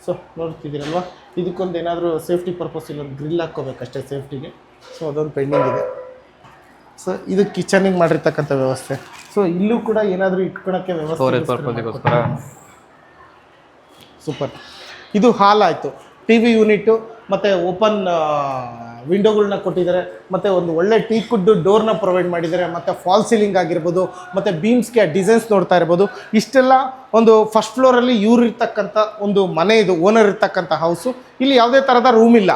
ಸೊ ನೋಡ್ತಿದ್ದೀರಲ್ವ, ಇದಕ್ಕೊಂದು ಏನಾದರೂ ಸೇಫ್ಟಿ ಪರ್ಪಸ್ ಇಲ್ಲೊಂದು ಗ್ರಿಲ್ ಹಾಕ್ಕೋಬೇಕಷ್ಟೇ ಸೇಫ್ಟಿಗೆ. ಸೊ ಅದೊಂದು ಪೆಂಡಿಂಗ್ ಇದೆ. ಸೊ ಇದು ಕಿಚನಿಗೆ ಮಾಡಿರ್ತಕ್ಕಂಥ ವ್ಯವಸ್ಥೆ. ಸೊ ಇಲ್ಲೂ ಕೂಡ ಏನಾದರೂ ಇಟ್ಕೊಳಕ್ಕೆ ವ್ಯವಸ್ಥೆ. ಸೂಪರ್. ಇದು ಹಾಲ್ ಆಯಿತು, TV ಯೂನಿಟ್ಟು ಮತ್ತು ಓಪನ್ ವಿಂಡೋಗಳನ್ನ ಕೊಟ್ಟಿದ್ದಾರೆ. ಮತ್ತು ಒಂದು ಒಳ್ಳೆ ಟೀಕುಡ್ ಡೋರ್ನ ಪ್ರೊವೈಡ್ ಮಾಡಿದ್ದಾರೆ. ಮತ್ತು ಫಾಲ್ ಸೀಲಿಂಗ್ ಆಗಿರ್ಬೋದು, ಮತ್ತು ಬೀಮ್ಸ್ಗೆ ಡಿಸೈನ್ಸ್ ನೋಡ್ತಾ ಇರ್ಬೋದು. ಇಷ್ಟೆಲ್ಲ ಒಂದು ಫಸ್ಟ್ ಫ್ಲೋರಲ್ಲಿ ಇರ್ತಕ್ಕಂಥ ಒಂದು ಮನೆ, ಇದು ಓನರ್ ಇರ್ತಕ್ಕಂಥ ಹೌಸು. ಇಲ್ಲಿ ಯಾವುದೇ ಥರದ ರೂಮ್ ಇಲ್ಲ.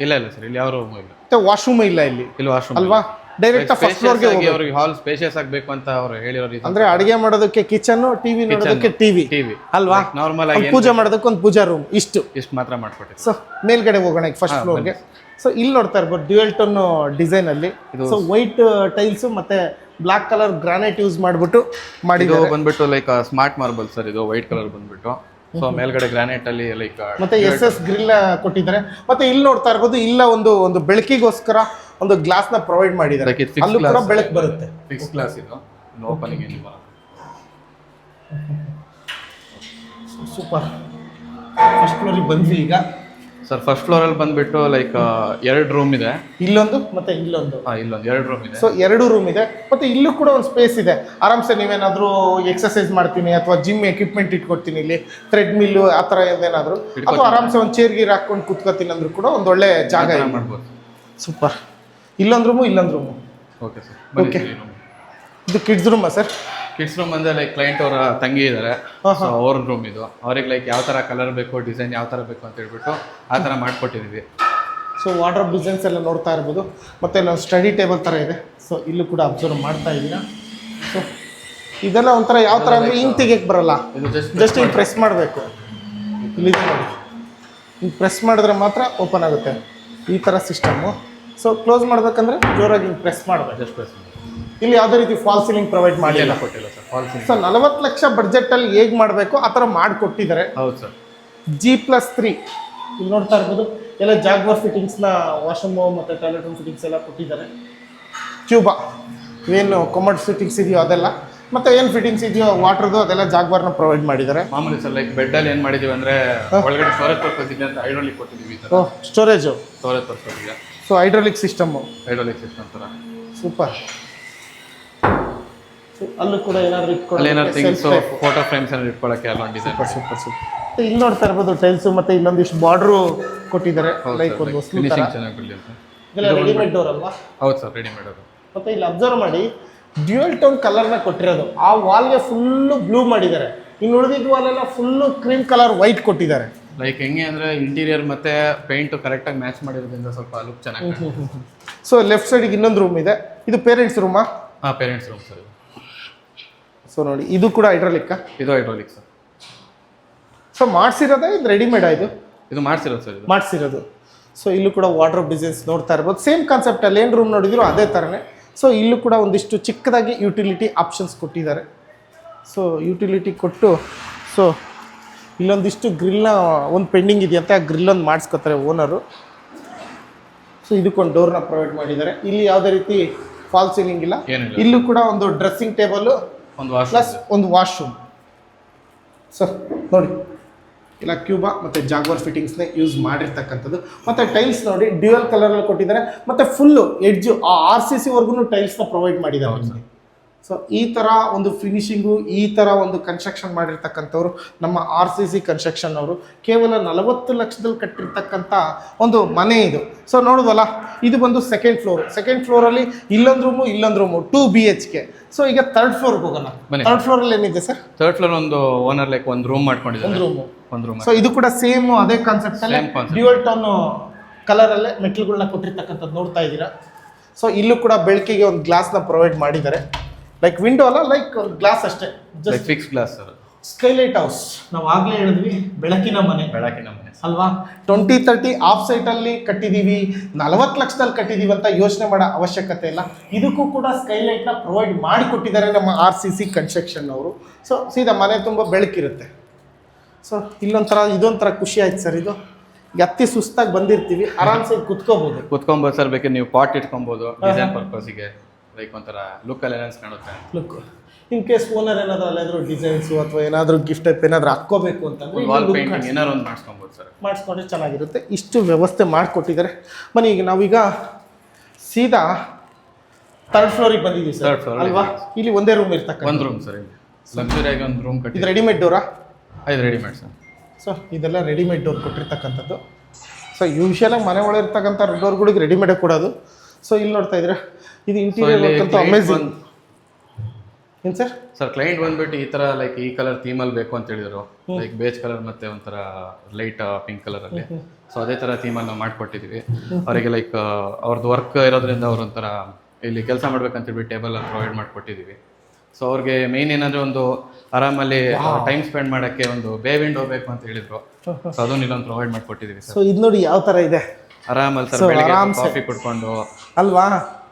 ಇಲ್ಲ ಸರ್, ಇಲ್ಲಿ ಯಾವ ರೂಮ್ ಇಲ್ಲ. ಮತ್ತು ವಾಶ್ರೂಮ್ ಇಲ್ಲ ಇಲ್ಲಿ ವಾಶ್ರೂಮ್ ಅಲ್ವಾ? ಡೈರೆಕ್ಟ್ ಫಸ್ಟ್ ಫ್ಲೋರ್ಗೆ ಅವ್ರಿಗೆ ಹಾಲ್ ಸ್ಪೇಷಿಯಸ್ ಆಗಬೇಕು ಅಂತ ಅವರು ಹೇಳಿರೋರು. ಅಂದ್ರೆ ಅಡಿಗೆ ಮಾಡೋದಕ್ಕೆ ಕಿಚನ್, TV ನೋಡೋದಕ್ಕೆ ಟಿವಿ ಅಲ್ವಾ? ನಾರ್ಮಲ್ ಆಗಿ ಪೂಜೆ ಮಾಡೋದಕ್ಕೆ ಒಂದು ಪೂಜಾ ರೂಮ್, ಇಷ್ಟು ಮಾತ್ರ ಮಾಡ್ಕೊಟ್ಟಿವಿ. ಸೊ ಮೇಲ್ಗಡೆ ಹೋಗೋಣ ಈಗ ಫಸ್ಟ್ ಫ್ಲೋರ್ಗೆ. ಸೊ ಇಲ್ಲಿ ನೋಡ್ತಾ ಇರ್ಬೋದು ಡ್ಯುಯಲ್ ಟೋನ್ ಡಿಸೈನ್ ಅಲ್ಲಿ. ಸೊ ವೈಟ್ ಟೈಲ್ಸ್ ಮತ್ತೆ ಬ್ಲಾಕ್ ಕಲರ್ ಗ್ರಾನೈಟ್ ಯೂಸ್ ಮಾಡ್ಬಿಟ್ಟು ಮಾಡಿದ್ದು ಬಂದ್ಬಿಟ್ಟು ಲೈಕ್ ಸ್ಮಾರ್ಟ್ ಮಾರ್ಬಲ್ ಸರ್. ಇದು ವೈಟ್ ಕಲರ್ ಬಂದ್ಬಿಟ್ಟು, ಸೊ ಮೇಲ್ಗಡೆ ಗ್ರಾನೈಟ್ ಅಲ್ಲಿ ಲೈಕ್ ಮತ್ತೆ SS ಗ್ರಿಲ್ ಕೊಟ್ಟಿದ್ದಾರೆ. ಮತ್ತೆ ಇಲ್ಲಿ ನೋಡ್ತಾ ಇರ್ಬೋದು, ಇಲ್ಲ ಒಂದು ಬೆಳಕಿಗೋಸ್ಕರ ಒಂದು ಗ್ಲಾಸ್ ನ ಪ್ರೊವೈಡ್ ಮಾಡಿದ್ದಾರೆ. ಅಲ್ಲೂ ಕೂಡ ಬೆಳಕು ಬರುತ್ತೆ. ಫಿಕ್ಸ್ ಗ್ಲಾಸ್ ಇದು, ಓಪನಿಂಗ್ ಏನಿಲ್ಲ. ಸೂಪರ್. ಫಸ್ಟ್ ಫ್ಲೋರಿಗೆ ಬಂದ್ವಿ ಈಗ ಸರ್. ಫಸ್ಟ್ ಫ್ಲೋರ್ ಅಲ್ಲಿ ಬಂದ್ಬಿಟ್ಟು ಲೈಕ್ 2 ರೂಮ್ ಇದೆ, ಇಲ್ಲೊಂದು ಮತ್ತೆ ಇಲ್ಲೊಂದು. ಇಲ್ಲೊಂದು 2 ರೂಮ್ ಇದೆ. ಸೊ 2 ರೂಮ್ ಇದೆ. ಮತ್ತೆ ಇಲ್ಲೂ ಕೂಡ ಒಂದು ಸ್ಪೇಸ್ ಇದೆ. ಆರಾಮ್ಸೆ ನೀವೇನಾದ್ರೂ ಎಕ್ಸರ್ಸೈಸ್ ಮಾಡ್ತೀನಿ ಅಥವಾ ಜಿಮ್ ಎಕ್ವಿಪ್ಮೆಂಟ್ ಇಟ್ಕೊಡ್ತೀನಿ, ಇಲ್ಲಿ ಥ್ರೆಡ್ ಮಿಲ್ ಆ ಥರ ಏನಾದ್ರು, ಅಥವಾ ಆರಾಮ್ಸೆ ಒಂದು ಚೇರ್ ಗೀರ್ ಹಾಕೊಂಡು ಕೂತ್ಕೋತೀನಿ ಅಂದ್ರೂ ಕೂಡ ಒಂದು ಒಳ್ಳೆ ಜಾಗ ಮಾಡ್ಬೋದು. ಸೂಪರ್. ಇಲ್ಲೊಂದು ರೂಮು, ಇಲ್ಲೊಂದು ರೂಮು. Okay sir. ಓಕೆ, ಇದು ಕಿಡ್ಸ್ ರೂಮಾ ಸರ್? ಕಿಡ್ಸ್ ರೂಮ್ ಅಂದ್ರೆ ಲೈಕ್ ಕ್ಲೈಂಟ್ ಅವರ ತಂಗಿ ಇದ್ದಾರೆ, ಸೊ ಅವ್ರ ರೂಮ್ ಇದು. ಅವ್ರಿಗೆ ಲೈಕ್ ಯಾವ ಥರ ಕಲರ್ ಬೇಕು, ಡಿಸೈನ್ ಯಾವ ಥರ ಬೇಕು ಅಂತ ಹೇಳ್ಬಿಟ್ಟು ಆ ಥರ ಮಾಡ್ಕೊಟ್ಟಿದ್ದೀವಿ. ಸೊ ವಾರ್ಡ್ರೋಬ್ ಡಿಸೈನ್ಸ್ ಎಲ್ಲ ನೋಡ್ತಾ ಇರ್ಬೋದು. ಮತ್ತು ನಾವು ಸ್ಟಡಿ ಟೇಬಲ್ ಥರ ಇದೆ. ಸೊ ಇಲ್ಲೂ ಕೂಡ ಅಬ್ಸರ್ವ್ ಮಾಡ್ತಾ ಇದ್ದೀರಾ. ಸೊ ಇದೆಲ್ಲ ಒಂಥರ ಯಾವ ಥರ ಅಂದರೆ ಹಿಂಗೆ ತೆಗಿಯಕ್ಕೆ ಬರಲ್ಲ, ಇದು ಜಸ್ಟ್ ಹಿಂಗೆ ಪ್ರೆಸ್ ಮಾಡಬೇಕು. ಇಲ್ಲಿದೆ ನೋಡಿ. ಹಿಂಗೆ ಪ್ರೆಸ್ ಮಾಡಿದ್ರೆ ಮಾತ್ರ ಓಪನ್ ಆಗುತ್ತೆ ಈ ಥರ ಸಿಸ್ಟಮ್ಮು. ಸೊ ಕ್ಲೋಸ್ ಮಾಡಬೇಕಂದ್ರೆ ಜೋರಾಗಿ ಹಿಂಗೆ ಪ್ರೆಸ್ ಮಾಡಬೇಕು. ಜಸ್ಟ್ ಪ್ರೆಸ್ ಇಲ್ಲಿ ಯಾವುದೇ ರೀತಿ ಫಾಲ್ ಸೀಲಿಂಗ್ ಪ್ರೊವೈಡ್ ಮಾಡಿಲ್ಲ. ಕೊಟ್ಟಿಲ್ಲ sir fall ceiling. So 40 lakh ಬಡ್ಜೆಟಲ್ಲಿ ಹೇಗೆ ಮಾಡಬೇಕು ಆ ಥರ ಮಾಡಿಕೊಟ್ಟಿದ್ದಾರೆ. ಹೌದು ಸರ್. G+3 ಇಲ್ಲಿ ನೋಡ್ತಾ ಇರ್ಬೋದು ಎಲ್ಲ ಜಾಗ್ವಾರ್ ಫಿಟ್ಟಿಂಗ್ಸ್ನ ವಾಶ್ರೂಮ್ ಮತ್ತು ಟಾಯ್ಲೆಟ್ ರೂಮ್ ಫಿಟ್ಟಿಂಗ್ಸ್ ಎಲ್ಲ ಕೊಟ್ಟಿದ್ದಾರೆ. ಕ್ಯೂಬಾ ಏನು ಕಮೋಡ್ ಫಿಟ್ಟಿಂಗ್ಸ್ ಇದೆಯೋ ಅದೆಲ್ಲ ಮತ್ತು ಏನು ಫಿಟ್ಟಿಂಗ್ಸ್ ಇದೆಯೋ ವಾಟರ್ದು ಅದೆಲ್ಲ ಜಾಗ್ವಾರ್ನ ಪ್ರೊವೈಡ್ ಮಾಡಿದ್ದಾರೆ. ಮಾಮೂಲಿ ಸರ್ ಲೈಕ್ ಬೆಡ್ಡಲ್ಲಿ ಏನು ಮಾಡಿದ್ದೀವಿ ಅಂದರೆ ಒಳಗಡೆ ಸ್ಟೋರೇಜ್ ಪರ್ಪಸ್ ಇದೆ ಅಂತ ಹೈಡ್ರಾಲಿಕ್ ಕೊಟ್ಟಿದ್ದೀವಿ ಸರ್. ಓಹ್ ಸ್ಟೋರೇಜು ಸ್ಟೋರೇಜ್ ಪರ್ಪಸ್ ಇದೆ. So hydraulic system. Hydraulic system ಥರ ಸೂಪರ್. ಅಲ್ಲೂ ಕೂಡ ಏನಾದರೂ ಅಲ್ಲಿ ಏನಾದ್ರು ಥಿಂಗ್ಸು ಫೋಟೋ ಫ್ರೇಮ್ಸ್ ಏನಾದ್ರು ಇಟ್ಕೊಳ್ಳೋಕ್ಕೆ ಅಲ್ಲೊಂದು ಡಿಸೈನ್. ಸೂಪರ್. ಇಲ್ಲಿ ನೋಡ್ತಾ ಇರ್ಬೋದು ಟೈಲ್ಸು ಮತ್ತು ಇಲ್ಲೊಂದಿಷ್ಟು ಬಾರ್ಡ್ರು ಕೊಟ್ಟಿದ್ದಾರೆ. ಲೈಕ್ ಒಂದು ಫಿನಿಶಿಂಗ್ ಚೆನ್ನಾಗಿ ಬರಲಿ ಅಂತ. ಇದೆಲ್ಲ ರೆಡಿಮೇಡ್ ಡೋರ್ ಅಲ್ವಾ? ಹೌದು ಸರ್ ರೆಡಿಮೇಡ್ ಅದು. ಮತ್ತು ಇಲ್ಲಿ ಅಬ್ಸರ್ವ್ ಮಾಡಿ ಡ್ಯೂಯಲ್ ಟೋನ್ ಕಲರ್ನ ಕೊಟ್ಟಿರೋದು. ಆ ವಾಲ್ಗೆ ಫುಲ್ಲು ಬ್ಲೂ ಮಾಡಿದ್ದಾರೆ, ಇನ್ನು ಉಳಿದಿದ್ದ ವಾಲೆಲ್ಲ ಫುಲ್ಲು ಕ್ರೀಮ್ ಕಲರ್ ವೈಟ್ ಕೊಟ್ಟಿದ್ದಾರೆ. ಲೈಕ್ ಹೆಂಗೆ ಅಂದರೆ ಇಂಟೀರಿಯರ್ ಮತ್ತು ಪೇಂಟು ಕರೆಕ್ಟಾಗಿ ಮ್ಯಾಚ್ ಮಾಡಿರೋದ್ರಿಂದ ಸ್ವಲ್ಪ ಲುಕ್ ಚೆನ್ನಾಗಿ. ಸೊ ಲೆಫ್ಟ್ ಸೈಡಿಗೆ ಇನ್ನೊಂದು ರೂಮ್ ಇದೆ. ಇದು ಪೇರೆಂಟ್ಸ್ ರೂಮಾ? ಹಾಂ ಪೇರೆಂಟ್ಸ್ ರೂಮ್ ಸರ್. ಸೊ ನೋಡಿ ಇದು ಕೂಡ ಹೈಡ್ರಾಲಿಕ್ಕಾ? ಇದು ಹೈಡ್ರಾಲಿಕ್ ಸರ್. ಸೊ ಮಾಡಿಸಿರೋದೇ ಇದು ರೆಡಿಮೇಡ್ ಆಯಿತು? ಇದು ಮಾಡಿಸಿರೋದು ಸರ್. ಇದು ಮಾಡಿಸಿರೋದು. ಸೊ ಇಲ್ಲೂ ಕೂಡ ವಾರ್ಡ್ರೋಬ್ ಡಿಸೈನ್ಸ್ ನೋಡ್ತಾ ಇರ್ಬೋದು. ಸೇಮ್ ಕಾನ್ಸೆಪ್ಟಲ್ಲಿ ಏನು ರೂಮ್ ನೋಡಿದ್ರು ಅದೇ ಥರನೇ. ಸೊ ಇಲ್ಲೂ ಕೂಡ ಒಂದಿಷ್ಟು ಚಿಕ್ಕದಾಗಿ ಯುಟಿಲಿಟಿ ಆಪ್ಷನ್ಸ್ ಕೊಟ್ಟಿದ್ದಾರೆ. ಸೊ ಯುಟಿಲಿಟಿ ಕೊಟ್ಟು ಸೊ ಇಲ್ಲೊಂದಿಷ್ಟು ಗ್ರಿಲ್ನ ಒಂದು ಪೆಂಡಿಂಗ್ ಇದೆಯಂತೆ, ಆ ಗ್ರಿಲ್ ಒಂದು ಮಾಡಿಸ್ಕೊತಾರೆ ಓನರು. ಸೊ ಇದಕ್ಕೊಂದು ಡೋರ್ನ ಪ್ರೊವೈಡ್ ಮಾಡಿದ್ದಾರೆ. ಇಲ್ಲಿ ಯಾವುದೇ ರೀತಿ ಫಾಲ್ ಸೀಲಿಂಗ್ ಇಲ್ಲ. ಇಲ್ಲೂ ಕೂಡ ಒಂದು ಡ್ರೆಸ್ಸಿಂಗ್ ಟೇಬಲು ಪ್ಲಸ್ ಒಂದು ವಾಶ್ರೂಮ್. ಸರ್ ನೋಡಿ ಇಲ್ಲ ಕ್ಯೂಬಾ ಮತ್ತು ಜಾಗ್ವಾರ್ ಫಿಟ್ಟಿಂಗ್ಸ್ನೇ ಯೂಸ್ ಮಾಡಿರ್ತಕ್ಕಂಥದ್ದು. ಮತ್ತು ಟೈಲ್ಸ್ ನೋಡಿ ಡ್ಯೂಯಲ್ ಕಲರಲ್ಲಿ ಕೊಟ್ಟಿದ್ದಾರೆ ಮತ್ತು ಫುಲ್ಲು ಎಡ್ಜು RCC ವರ್ಗೂ ಟೈಲ್ಸ್ನ ಪ್ರೊವೈಡ್ ಮಾಡಿದ್ದಾರೆ. ಸೊ ಈ ಥರ ಒಂದು ಫಿನಿಶಿಂಗು, ಈ ಥರ ಒಂದು ಕನ್ಸ್ಟ್ರಕ್ಷನ್ ಮಾಡಿರ್ತಕ್ಕಂಥವ್ರು ನಮ್ಮ RCC ಕನ್ಸ್ಟ್ರಕ್ಷನ್ ಅವರು. ಕೇವಲ 40 ಲಕ್ಷದಲ್ಲಿ ಕಟ್ಟಿರ್ತಕ್ಕಂಥ ಒಂದು ಮನೆ ಇದು. ಸೊ ನೋಡುವಲ್ಲ, ಇದು ಬಂದು ಸೆಕೆಂಡ್ ಫ್ಲೋರ್. ಸೆಕೆಂಡ್ ಫ್ಲೋರಲ್ಲಿ ಇಲ್ಲೊಂದು ರೂಮು 2 BHK. ಸೊ ಈಗ ಥರ್ಡ್ ಫ್ಲೋರ್ಗೆ ಹೋಗೋಣ. ಥರ್ಡ್ ಫ್ಲೋರಲ್ಲಿ ಏನಿದೆ ಸರ್? ಥರ್ಡ್ ಫ್ಲೋರ್ ಒಂದು ಓನರ್ ಲೈಕ್ ಒಂದು ರೂಮ್ ಮಾಡ್ಕೊಂಡಿದ್ದಾರೆ. ಒಂದು ರೂಮ್. ಸೊ ಇದು ಕೂಡ ಸೇಮ್ ಅದೇ ಕಾನ್ಸೆಪ್ಟ್ ಅಲ್ಲಿ ಡ್ಯೂಯಲ್ ಟೋನ್ ಕಲರಲ್ಲೇ ಮೆಟ್ಲುಗಳನ್ನ ಕೊಟ್ಟಿರ್ತಕ್ಕಂಥದ್ದು ನೋಡ್ತಾ ಇದ್ದೀರಾ. ಸೊ ಇಲ್ಲೂ ಕೂಡ ಬೆಳಕಿಗೆ ಒಂದು ಗ್ಲಾಸ್ನ ಪ್ರೊವೈಡ್ ಮಾಡಿದ್ದಾರೆ. ಲೈಕ್ ವಿಂಡೋ ಅಲ್ಲ, ಲೈಕ್ ಒಂದು ಗ್ಲಾಸ್ ಅಷ್ಟೇ, just fix glass sir. Skylight house ನಾವು ಆಗಲೇ ಹೇಳಿದ್ವಿ, ಬೆಳಕಿನ ಮನೆ ಅಲ್ವಾ. 2030 ಆಫ್ ಸೈಟಲ್ಲಿ ಕಟ್ಟಿದ್ದೀವಿ, 40 ಲಕ್ಷದಲ್ಲಿ ಕಟ್ಟಿದ್ದೀವಿ ಅಂತ ಯೋಚನೆ ಮಾಡೋ ಅವಶ್ಯಕತೆ ಇಲ್ಲ. ಇದಕ್ಕೂ ಕೂಡ ಸ್ಕೈಲೈಟ್ನ ಪ್ರೊವೈಡ್ ಮಾಡಿಕೊಟ್ಟಿದ್ದಾರೆ ನಮ್ಮ RCC ಕನ್ಸ್ಟ್ರಕ್ಷನ್ ಅವರು. ಸೊ ಸೀದಾ ಮನೆ ತುಂಬ ಬೆಳಕಿರುತ್ತೆ. ಸೊ ಇಲ್ಲೊಂಥರ ಇದೊಂಥರ ಖುಷಿ ಆಯ್ತು ಸರ್. ಇದು ಅತಿ ಸುಸ್ತಾಗಿ ಬಂದಿರ್ತೀವಿ, ಆರಾಮ್ಸೆ ಕುತ್ಕೊಬೋದು ಸರ್. ಬೇಕಾದ್ರೆ ನೀವು ಪಾಟ್ ಇಟ್ಕೊಬೋದು ಡಿಸೈನ್ ಪರ್ಪಸ್ಗೆ. ಲೈಕ್ ಒಂಥರ ಲುಕ್ಕಲ್ಲಿ ಎನ್ಹಾನ್ಸ್ ಕಾಣುತ್ತೆ. ಲುಕ್ ಇನ್ ಕೇಸ್ ಓನರ್ ಏನಾದರೂ ಅಲ್ಲಾದರೂ ಡಿಸೈನ್ಸು ಅಥವಾ ಏನಾದರೂ ಗಿಫ್ಟ್ ಟೈಪ್ ಏನಾದರೂ ಹಾಕ್ಕೋಬೇಕು ಅಂತಂದರೆ ವಾಲ್ ಪೇಂಟಿಂಗ್ ಏನಾದ್ರು ಒಂದು ಮಾಡಿಸ್ಕೊಬೋದು ಸರ್. ಮಾಡಿಸ್ಕೊಂಡ್ರೆ ಚೆನ್ನಾಗಿರುತ್ತೆ. ಇಷ್ಟು ವ್ಯವಸ್ಥೆ ಮಾಡಿಕೊಟ್ಟಿದ್ದಾರೆ. ಬನ್ನಿ ಈಗ ನಾವೀಗ ಸೀದಾ ಥರ್ಡ್ ಫ್ಲೋರಿಗೆ ಬಂದಿದ್ದೀವಿ ಸರ್. ಅಲ್ವಾ? ಇಲ್ಲಿ ಒಂದೇ ರೂಮ್ ಇರ್ತಕ್ಕ ಒಂದು ರೂಮ್ ಸರ್. ಲಕ್ಸುರಿಯಾಗಿ ಒಂದು ರೂಮ್ ಕಟ್ಟಿ. ಇದು ರೆಡಿಮೇಡ್ ಡೋರಾ? ಇದು ರೆಡಿಮೇಡ್ ಸರ್. ಸೊ ಇದೆಲ್ಲ ರೆಡಿಮೇಡ್ ಡೋರ್ ಕೊಟ್ಟಿರ್ತಕ್ಕಂಥದ್ದು. ಸೊ ಯೂಶಲಾಗಿ ಮನೆ ಒಳಗೆ ಇರ್ತಕ್ಕಂಥ ಡೋರ್ಗಳಿಗೆ ರೆಡಿಮೇಡೇ ಕೊಡೋದು. ಸೊ ಇಲ್ಲಿ ನೋಡ್ತಾ ಇದ್ರೆ ಇದು ಇಂಟೀರಿಯರ್ ವರ್ಕ್ ಅಂತ ಅಮೇಝಿಂಗ್. ಏನು ಸರ್? ಸರ್ ಕ್ಲೈಂಟ್ ಬಂದ್ಬಿಟ್ಟು ಈ ಥರ ಲೈಕ್ ಈ ಕಲರ್ ಥೀಮಲ್ಲಿ ಬೇಕು ಅಂತ ಹೇಳಿದ್ರು. ಲೈಕ್ ಬೇಜ್ ಕಲರ್ ಮತ್ತೆ ಒಂಥರ ಲೈಟ್ ಪಿಂಕ್ ಕಲರಲ್ಲಿ. ಸೊ ಅದೇ ಥರ ಥೀಮಲ್ಲಿ ನಾವು ಮಾಡಿಕೊಟ್ಟಿದ್ದೀವಿ ಅವರಿಗೆ. ಲೈಕ್ ಅವ್ರದ್ದು ವರ್ಕ್ ಇರೋದ್ರಿಂದ ಅವ್ರು ಒಂಥರ ಇಲ್ಲಿ ಕೆಲಸ ಮಾಡ್ಬೇಕಂತ ಹೇಳಿ ಟೇಬಲ್ ಪ್ರೊವೈಡ್ ಮಾಡಿಕೊಟ್ಟಿದ್ದೀವಿ. ಸೊ ಅವ್ರಿಗೆ ಮೇನ್ ಏನಂದ್ರೆ ಒಂದು ಆರಾಮಲ್ಲಿ ಟೈಮ್ ಸ್ಪೆಂಡ್ ಮಾಡೋಕ್ಕೆ ಒಂದು ಬೇ ವಿಂಡೋ ಬೇಕು ಅಂತ ಹೇಳಿದ್ರು. ಸೊ ಅದನ್ನ ಇಲ್ಲೊಂದು ಪ್ರೊವೈಡ್ ಮಾಡಿಕೊಟ್ಟಿದ್ದೀವಿ ಸರ್. ಸೊ ಇದು ನೋಡಿ ಯಾವ ಥರ ಇದೆ. ಆರಾಮಲ್ಲಿ ಸರ್ ಬೆಳಗ್ಗೆ ಕಾಫಿ ಕುಡ್ಕೊಂಡು ಅಲ್ವಾ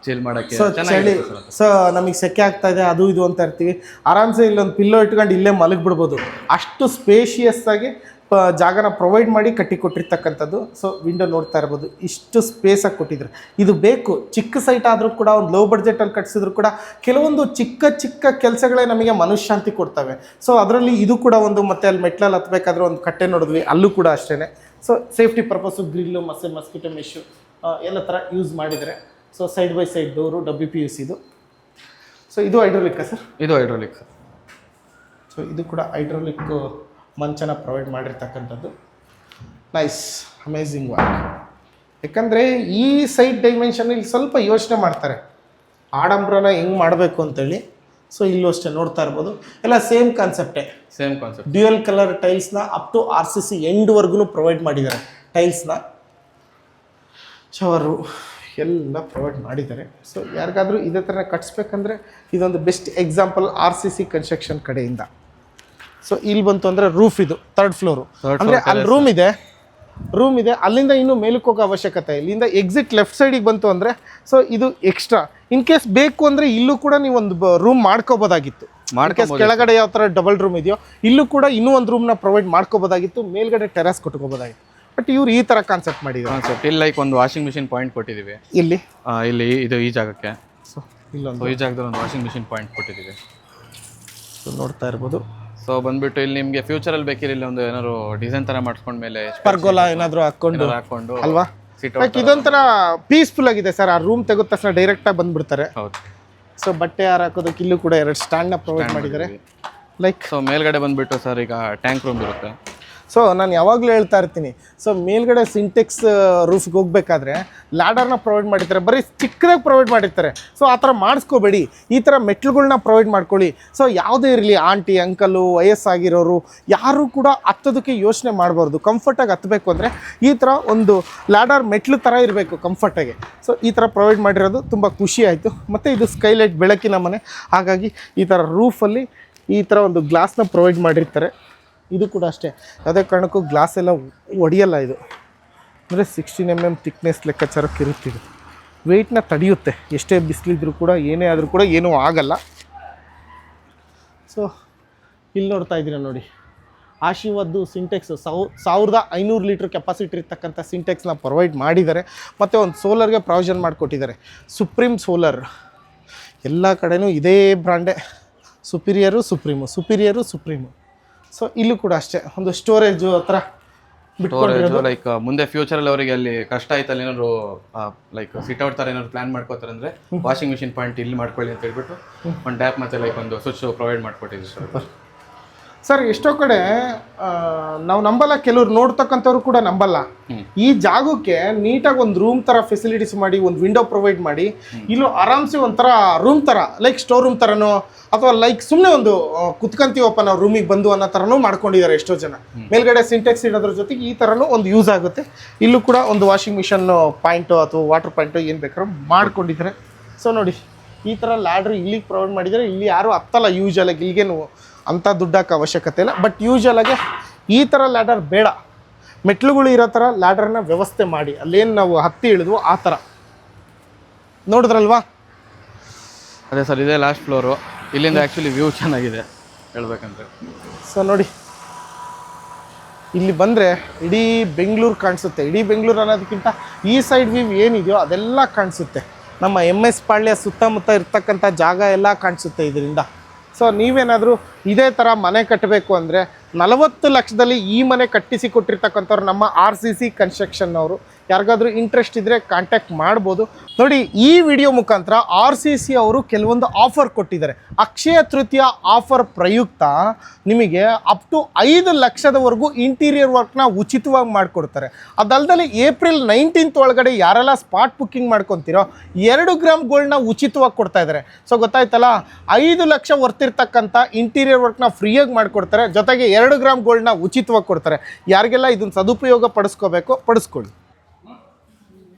ಚಿಲ್ ಮಾಡೋಕ್ಕೆ. ಸೊ ಚಳಿ, ಸೊ ನಮಗೆ ಸೆಕೆ ಆಗ್ತಾ ಇದೆ ಅದು ಇದು ಅಂತ ಇರ್ತೀವಿ, ಆರಾಮ್ಸೆ ಇಲ್ಲೊಂದು ಪಿಲ್ಲೋ ಇಟ್ಕೊಂಡು ಇಲ್ಲೇ ಮಲಗಿಬಿಡ್ಬೋದು. ಅಷ್ಟು ಸ್ಪೇಷಿಯಸ್ ಆಗಿ ಜಾಗನ ಪ್ರೊವೈಡ್ ಮಾಡಿ ಕಟ್ಟಿಕೊಟ್ಟಿರ್ತಕ್ಕಂಥದ್ದು. ಸೊ ವಿಂಡೋ ನೋಡ್ತಾ ಇರ್ಬೋದು, ಇಷ್ಟು ಸ್ಪೇಸಾಗಿ ಕೊಟ್ಟಿದ್ರು. ಇದು ಬೇಕು, ಚಿಕ್ಕ ಸೈಟ್ ಆದರೂ ಕೂಡ ಒಂದು ಲೋ ಬಡ್ಜೆಟಲ್ಲಿ ಕಟ್ಸಿದ್ರು ಕೂಡ ಕೆಲವೊಂದು ಚಿಕ್ಕ ಚಿಕ್ಕ ಕೆಲಸಗಳೇ ನಮಗೆ ಮನಃಶಾಂತಿ ಕೊಡ್ತವೆ. ಸೊ ಅದರಲ್ಲಿ ಇದು ಕೂಡ ಒಂದು. ಮತ್ತು ಅಲ್ಲಿ ಮೆಟ್ಲಲ್ಲಿ ಹತ್ತಬೇಕಾದ್ರೆ ಒಂದು ಕಟ್ಟೆ ನೋಡಿದ್ವಿ, ಅಲ್ಲೂ ಕೂಡ ಅಷ್ಟೇ. So safety purpose grill mosquito mesh ಎಲ್ಲ ಥರ ಯೂಸ್ ಮಾಡಿದರೆ. So side by side door WPUC ಇದು. ಸೊ ಇದು ಹೈಡ್ರೋಲಿಕ್ಕಾ ಸರ್? ಇದು ಹೈಡ್ರೋಲಿಕ್ ಸರ್. ಸೊ ಇದು ಕೂಡ ಹೈಡ್ರೋಲಿಕ್ ಮಂಚನ ಪ್ರೊವೈಡ್ ಮಾಡಿರ್ತಕ್ಕಂಥದ್ದು. Nice, amazing work. ಯಾಕಂದರೆ ಈ ಸೈಡ್ ಡೈಮೆನ್ಷನಲ್ಲಿ ಸ್ವಲ್ಪ ಯೋಚನೆ ಮಾಡ್ತಾರೆ ಆಡಂಬರನ ಹೆಂಗೆ ಮಾಡಬೇಕು ಅಂತೇಳಿ. ಸೊ ಇಲ್ಲೂ ಅಷ್ಟೇ ನೋಡ್ತಾ ಇರ್ಬೋದು, ಎಲ್ಲ ಸೇಮ್ ಕಾನ್ಸೆಪ್ಟೇ. ಡ್ಯೂಯಲ್ ಕಲರ್ ಟೈಲ್ಸ್ನ ಅಪ್ ಟು RCC ಎಂಡ್ವರೆಗೂ ಪ್ರೊವೈಡ್ ಮಾಡಿದ್ದಾರೆ. ಟೈಲ್ಸ್ನ ಶವರು ಎಲ್ಲ ಪ್ರೊವೈಡ್ ಮಾಡಿದ್ದಾರೆ. ಸೊ ಯಾರಿಗಾದರೂ ಇದೇ ಥರ ಕಟ್ಸ್ಬೇಕಂದ್ರೆ ಇದೊಂದು ಬೆಸ್ಟ್ ಎಕ್ಸಾಂಪಲ್ RCC ಕನ್ಸ್ಟ್ರಕ್ಷನ್ ಕಡೆಯಿಂದ. ಸೊ ಇಲ್ಲಿ ಬಂತು ಅಂದರೆ ರೂಫ್, ಇದು ಥರ್ಡ್ ಫ್ಲೋರು. ಅಂದರೆ ಅಲ್ಲಿ ರೂಮ್ ಇದೆ, ರೂಮ್ ಇದೆ, ಅಲ್ಲಿಂದ ಇನ್ನೂ ಮೇಲಕ್ಕೆ ಹೋಗೋ ಅವಶ್ಯಕತೆ. ಇಲ್ಲಿಂದ ಎಕ್ಸಿಟ್ ಲೆಫ್ಟ್ ಸೈಡಿಗೆ ಬಂತು ಅಂದರೆ ಸೊ ಇದು ಎಕ್ಸ್ಟ್ರಾ. ಇನ್ ಕೇಸ್ ಬೇಕು ಅಂದರೆ ಇಲ್ಲೂ ಕೂಡ ನೀವು ಒಂದು ರೂಮ್ ಮಾಡ್ಕೋಬೋದಾಗಿತ್ತು. ಕೆಳಗಡೆ ಯಾವ ಥರ ಡಬಲ್ ರೂಮ್ ಇದೆಯೋ ಇಲ್ಲೂ ಕೂಡ ಇನ್ನೂ ಒಂದು ರೂಮ್ನ ಪ್ರೊವೈಡ್ ಮಾಡ್ಕೋಬೋದಾಗಿತ್ತು, ಮೇಲ್ಗಡೆ ಟೆರಾಸ್ ಕೊಟ್ಕೋಬೋದಾಗಿತ್ತು. ಬಟ್ ಇವ್ರು ಈ ಥರ ಕಾನ್ಸೆಪ್ಟ್ ಮಾಡಿದ್ದಾರೆ. ಕಾನ್ಸೆಪ್ಟ್ ಇಲ್ಲಿ ಲೈಕ್ ಒಂದು ವಾಷಿಂಗ್ ಮಿಷಿನ್ ಪಾಯಿಂಟ್ ಕೊಟ್ಟಿದ್ದೀವಿ ಇಲ್ಲಿ ಇಲ್ಲಿ ಇದು ಈ ಜಾಗಕ್ಕೆ. ಸೊ ಇಲ್ಲೊಂದು ಈ ಜಾಗದಲ್ಲಿ ಒಂದು ವಾಷಿಂಗ್ ಮಿಷಿನ್ ಪಾಯಿಂಟ್ ಕೊಟ್ಟಿದ್ದೀವಿ. ಸೊ ನೋಡ್ತಾ ಇರ್ಬೋದು. ಸೊ ಬಂದ್ಬಿಟ್ಟು ಇಲ್ಲಿ ನಿಮಗೆ ಫ್ಯೂಚರಲ್ಲಿ ಬೇಕಿರಲಿಲ್ಲ ಒಂದು ಏನಾದ್ರು ಡಿಸೈನ್ ಥರ ಮಾಡಿಸ್ಕೊಂಡ್ಮೇಲೆ ಪರ್ಗೋಲಾ ಏನಾದರೂ ಹಾಕ್ಕೊಂಡು ಹಾಕೊಂಡು ಅಲ್ವಾ, ಲೈಕ್ ಇದೊಂಥರ ಪೀಸ್ಫುಲ್ ಆಗಿದೆ ಸರ್. ಆ ರೂಮ್ ತೆಗೆದ ತಕ್ಷಣ ಡೈರೆಕ್ಟಾಗಿ ಬಂದ್ಬಿಡ್ತಾರೆ. ಹೌದು. ಸೊ ಬಟ್ಟೆ ಹಾಕೋದಕ್ಕೆ ಇಲ್ಲೂ ಕೂಡ 2 ಸ್ಟ್ಯಾಂಡ್ನ ಪ್ರೊವೈಡ್ ಮಾಡಿದ್ದಾರೆ. ಲೈಕ್ ಸೊ ಮೇಲ್ಗಡೆ ಬಂದ್ಬಿಟ್ಟು ಸರ್ ಈಗ ಟ್ಯಾಂಕ್ ರೂಮ್ ಇರುತ್ತೆ. ಸೊ ನಾನು ಯಾವಾಗಲೂ ಹೇಳ್ತಾ ಇರ್ತೀನಿ, ಸೊ ಮೇಲ್ಗಡೆ ಸಿಂಟೆಕ್ಸ್ ರೂಫ್ಗೆ ಹೋಗ್ಬೇಕಾದ್ರೆ ಲ್ಯಾಡರ್ನ ಪ್ರೊವೈಡ್ ಮಾಡಿರ್ತಾರೆ, ಬರೀ ಚಿಕ್ಕದಾಗಿ ಪ್ರೊವೈಡ್ ಮಾಡಿರ್ತಾರೆ. ಸೊ ಆ ಥರ ಮಾಡಿಸ್ಕೋಬೇಡಿ, ಈ ಥರ ಮೆಟ್ಲುಗಳ್ನ ಪ್ರೊವೈಡ್ ಮಾಡ್ಕೊಳ್ಳಿ. ಸೊ ಯಾವುದೇ ಇರಲಿ, ಆಂಟಿ ಅಂಕಲು ವಯಸ್ಸಾಗಿರೋರು ಯಾರೂ ಕೂಡ ಹತ್ತೋದಕ್ಕೆ ಯೋಚನೆ ಮಾಡಬಾರ್ದು. ಕಂಫರ್ಟಾಗಿ ಹತ್ತಬೇಕು ಅಂದರೆ ಈ ಥರ ಒಂದು ಲ್ಯಾಡರ್ ಮೆಟ್ಲು ಥರ ಇರಬೇಕು ಕಂಫರ್ಟಾಗಿ. ಸೊ ಈ ಥರ ಪ್ರೊವೈಡ್ ಮಾಡಿರೋದು ತುಂಬ ಖುಷಿ ಆಯಿತು. ಮತ್ತು ಇದು ಸ್ಕೈಲೈಟ್ ಬೆಳಕಿನ ಮನೆ, ಹಾಗಾಗಿ ಈ ಥರ ರೂಫಲ್ಲಿ ಈ ಥರ ಒಂದು ಗ್ಲಾಸ್ನ ಪ್ರೊವೈಡ್ ಮಾಡಿರ್ತಾರೆ. ಇದು ಕೂಡ ಅಷ್ಟೇ, ಯಾವುದೇ ಕಾರಣಕ್ಕೂ ಗ್ಲಾಸ್ ಎಲ್ಲ ಒಡೆಯಲ್ಲ. ಇದು ಅಂದರೆ 16 mm ಥಿಕ್ನೆಸ್ ಲೆಕ್ಕಾಚಾರಕ್ಕೆ ಇರುತ್ತಿದೆ. ವೆಯ್ಟ್ನ ತಡೆಯುತ್ತೆ, ಎಷ್ಟೇ ಬಿಸಿಲಿದ್ರೂ ಕೂಡ ಏನೇ ಆದರೂ ಕೂಡ ಏನೂ ಆಗಲ್ಲ. ಸೊ ಇಲ್ಲಿ ನೋಡ್ತಾ ಇದ್ದೀರಾ ನೋಡಿ, ಆಶೀರ್ವಾದ್ದು ಸಿಂಟೆಕ್ಸ್ 1500 ಲೀಟ್ರ್ ಕೆಪಾಸಿಟಿ ಇರ್ತಕ್ಕಂಥ ಸಿಂಟೆಕ್ಸ್ನ ಪ್ರೊವೈಡ್ ಮಾಡಿದ್ದಾರೆ. ಮತ್ತು ಒಂದು ಸೋಲರ್ಗೆ ಪ್ರಾವಿಷನ್ ಮಾಡಿಕೊಟ್ಟಿದ್ದಾರೆ, ಸುಪ್ರೀಮ್ ಸೋಲರ್. ಎಲ್ಲ ಕಡೆನೂ ಇದೇ ಬ್ರ್ಯಾಂಡೇ, ಸುಪೀರಿಯರು ಸುಪ್ರೀಮು. ಸೊ ಇಲ್ಲೂ ಕೂಡ ಅಷ್ಟೇ ಒಂದು ಸ್ಟೋರೇಜು ಹತ್ರ ಬಿಟ್ಕೊಂಡಿರೋದು. ಲೈಕ್ ಮುಂದೆ ಫ್ಯೂಚರಲ್ಲಿ ಅವರಿಗೆ ಅಲ್ಲಿ ಕಷ್ಟ ಆಯ್ತಲ್ಲಿ ಏನಾದ್ರು ಲೈಕ್ ಸಿಟ್ಔಟ್ ಥರ ಏನಾದ್ರು ಪ್ಲಾನ್ ಮಾಡ್ಕೋತಾರೆ ಅಂದರೆ ವಾಷಿಂಗ್ ಮಿಷಿನ್ ಪಾಯಿಂಟ್ ಇಲ್ಲಿ ಮಾಡ್ಕೊಳ್ಳಿ ಅಂತ ಹೇಳ್ಬಿಟ್ಟು ಒಂದು ಟ್ಯಾಪ್ ಮತ್ತು ಲೈಕ್ ಒಂದು ಸ್ವಿಚ್ ಪ್ರೊವೈಡ್ ಮಾಡಿಕೊಟ್ಟಿದ್ದೀವಿ ಸರ್. ಸರ್ ಎಷ್ಟೋ ಕಡೆ ನಾವು ನಂಬಲ್ಲ, ಕೆಲವ್ರು ನೋಡ್ತಕ್ಕಂಥವ್ರು ಕೂಡ ನಂಬಲ್ಲ. ಈ ಜಾಗಕ್ಕೆ ನೀಟಾಗಿ ಒಂದು ರೂಮ್ ಥರ ಫೆಸಿಲಿಟೀಸ್ ಮಾಡಿ, ಒಂದು ವಿಂಡೋ ಪ್ರೊವೈಡ್ ಮಾಡಿ, ಇಲ್ಲೂ ಆರಾಮ್ಸೆ ಒಂಥರ ರೂಮ್ ಥರ ಲೈಕ್ ಸ್ಟೋರ್ ರೂಮ್ ಥರನೋ ಅಥವಾ ಲೈಕ್ ಸುಮ್ಮನೆ ಒಂದು ಕುತ್ಕೊಂತೀವಪ್ಪ ನಾವು ರೂಮಿಗೆ ಬಂದು ಅನ್ನೋ ಥರನೂ ಮಾಡ್ಕೊಂಡಿದ್ದಾರೆ ಎಷ್ಟೋ ಜನ. ಮೇಲ್ಗಡೆ ಸಿಂಟೆಕ್ಸ್ ಇಡೋದ್ರ ಜೊತೆಗೆ ಈ ಥರನೂ ಒಂದು ಯೂಸ್ ಆಗುತ್ತೆ. ಇಲ್ಲೂ ಕೂಡ ಒಂದು ವಾಷಿಂಗ್ ಮಿಷನ್ ಪಾಯಿಂಟು ಅಥವಾ ವಾಟರ್ ಪಾಯಿಂಟು ಏನು ಬೇಕಾದ್ರೂ ಮಾಡ್ಕೊಂಡಿದ್ದಾರೆ. ಸೊ ನೋಡಿ, ಈ ಥರ ಲ್ಯಾಡ್ರ್ ಇಲ್ಲಿಗೆ ಪ್ರೊವೈಡ್ ಮಾಡಿದ್ದಾರೆ. ಇಲ್ಲಿ ಯಾರೂ ಹತ್ತಲ್ಲ ಯೂಶಲಾಗಿ, ಇಲ್ಲಿಗೇನು ಅಂಥ ದುಡ್ಡು ಹಾಕೋ ಅವಶ್ಯಕತೆ ಇಲ್ಲ. ಬಟ್ ಯೂಶಲಾಗೆ ಈ ಥರ ಲ್ಯಾಡರ್ ಬೇಡ, ಮೆಟ್ಲುಗಳು ಇರೋ ಥರ ಲ್ಯಾಡರ್ನ ವ್ಯವಸ್ಥೆ ಮಾಡಿ, ಅಲ್ಲೇನು ನಾವು ಹತ್ತಿ ಇಳಿದ್ವು ಆ ಥರ. ನೋಡಿದ್ರಲ್ವಾ? ಅದೇ ಸರ್, ಇದೇ ಲಾಸ್ಟ್ ಫ್ಲೋರು. ಇಲ್ಲಿಂದ ಆ್ಯಕ್ಚುಲಿ ವ್ಯೂ ಚೆನ್ನಾಗಿದೆ ಹೇಳ್ಬೇಕಂದ್ರೆ. ಸೊ ನೋಡಿ, ಇಲ್ಲಿ ಬಂದರೆ ಇಡೀ ಬೆಂಗಳೂರು ಕಾಣಿಸುತ್ತೆ. ಇಡೀ ಬೆಂಗಳೂರು ಅನ್ನೋದಕ್ಕಿಂತ ಈ ಸೈಡ್ ವ್ಯೂ ಏನಿದೆಯೋ ಅದೆಲ್ಲ ಕಾಣಿಸುತ್ತೆ. ನಮ್ಮ MS ಪಾಳ್ಯ ಸುತ್ತಮುತ್ತ ಇರ್ತಕ್ಕಂಥ ಜಾಗ ಎಲ್ಲ ಕಾಣಿಸುತ್ತೆ ಇದರಿಂದ. ಸೊ ನೀವೇನಾದರೂ ಇದೇ ಥರ ಮನೆ ಕಟ್ಟಬೇಕು ಅಂದರೆ 40 ಲಕ್ಷದಲ್ಲಿ ಈ ಮನೆ ಕಟ್ಟಿಸಿ ಕೊಟ್ಟಿರ್ತಕ್ಕಂಥವ್ರು ನಮ್ಮ RCC ಕನ್ಸ್ಟ್ರಕ್ಷನ್ ಅವರು. ಯಾರಿಗಾದ್ರೂ ಇಂಟ್ರೆಸ್ಟ್ ಇದ್ದರೆ ಕಾಂಟ್ಯಾಕ್ಟ್ ಮಾಡ್ಬೋದು. ನೋಡಿ, ಈ ವಿಡಿಯೋ ಮುಖಾಂತರ RCC ಅವರು ಕೆಲವೊಂದು ಆಫರ್ ಕೊಟ್ಟಿದ್ದಾರೆ. ಅಕ್ಷಯ ತೃತೀಯ ಆಫರ್ ಪ್ರಯುಕ್ತ ನಿಮಗೆ ಅಪ್ ಟು 5 ಲಕ್ಷದವರೆಗೂ ಇಂಟೀರಿಯರ್ ವರ್ಕ್ನ ಉಚಿತವಾಗಿ ಮಾಡಿಕೊಡ್ತಾರೆ. ಅದಲ್ಲದೆ ಏಪ್ರಿಲ್ 19th ಒಳಗಡೆ ಯಾರೆಲ್ಲ ಸ್ಪಾಟ್ ಬುಕ್ಕಿಂಗ್ ಮಾಡ್ಕೊತೀರೋ 2 ಗ್ರಾಮ್ ಗೋಲ್ಡ್ನ ಉಚಿತವಾಗಿ ಕೊಡ್ತಾ ಇದ್ದಾರೆ. ಸೊ ಗೊತ್ತಾಯ್ತಲ್ಲ, 5 ಲಕ್ಷ ವರ್ತಿರ್ತಕ್ಕಂಥ ಇಂಟೀರಿಯರ್ ವರ್ಕ್ನ ಫ್ರೀಯಾಗಿ ಮಾಡಿಕೊಡ್ತಾರೆ, ಜೊತೆಗೆ 2 ಗ್ರಾಮ್ ಗೋಲ್ಡ್ನ ಉಚಿತವಾಗಿ ಕೊಡ್ತಾರೆ. ಯಾರಿಗೆಲ್ಲ ಇದನ್ನು ಸದುಪಯೋಗ ಪಡಿಸ್ಕೋಬೇಕು ಪಡಿಸ್ಕೊಳ್ಳಿ.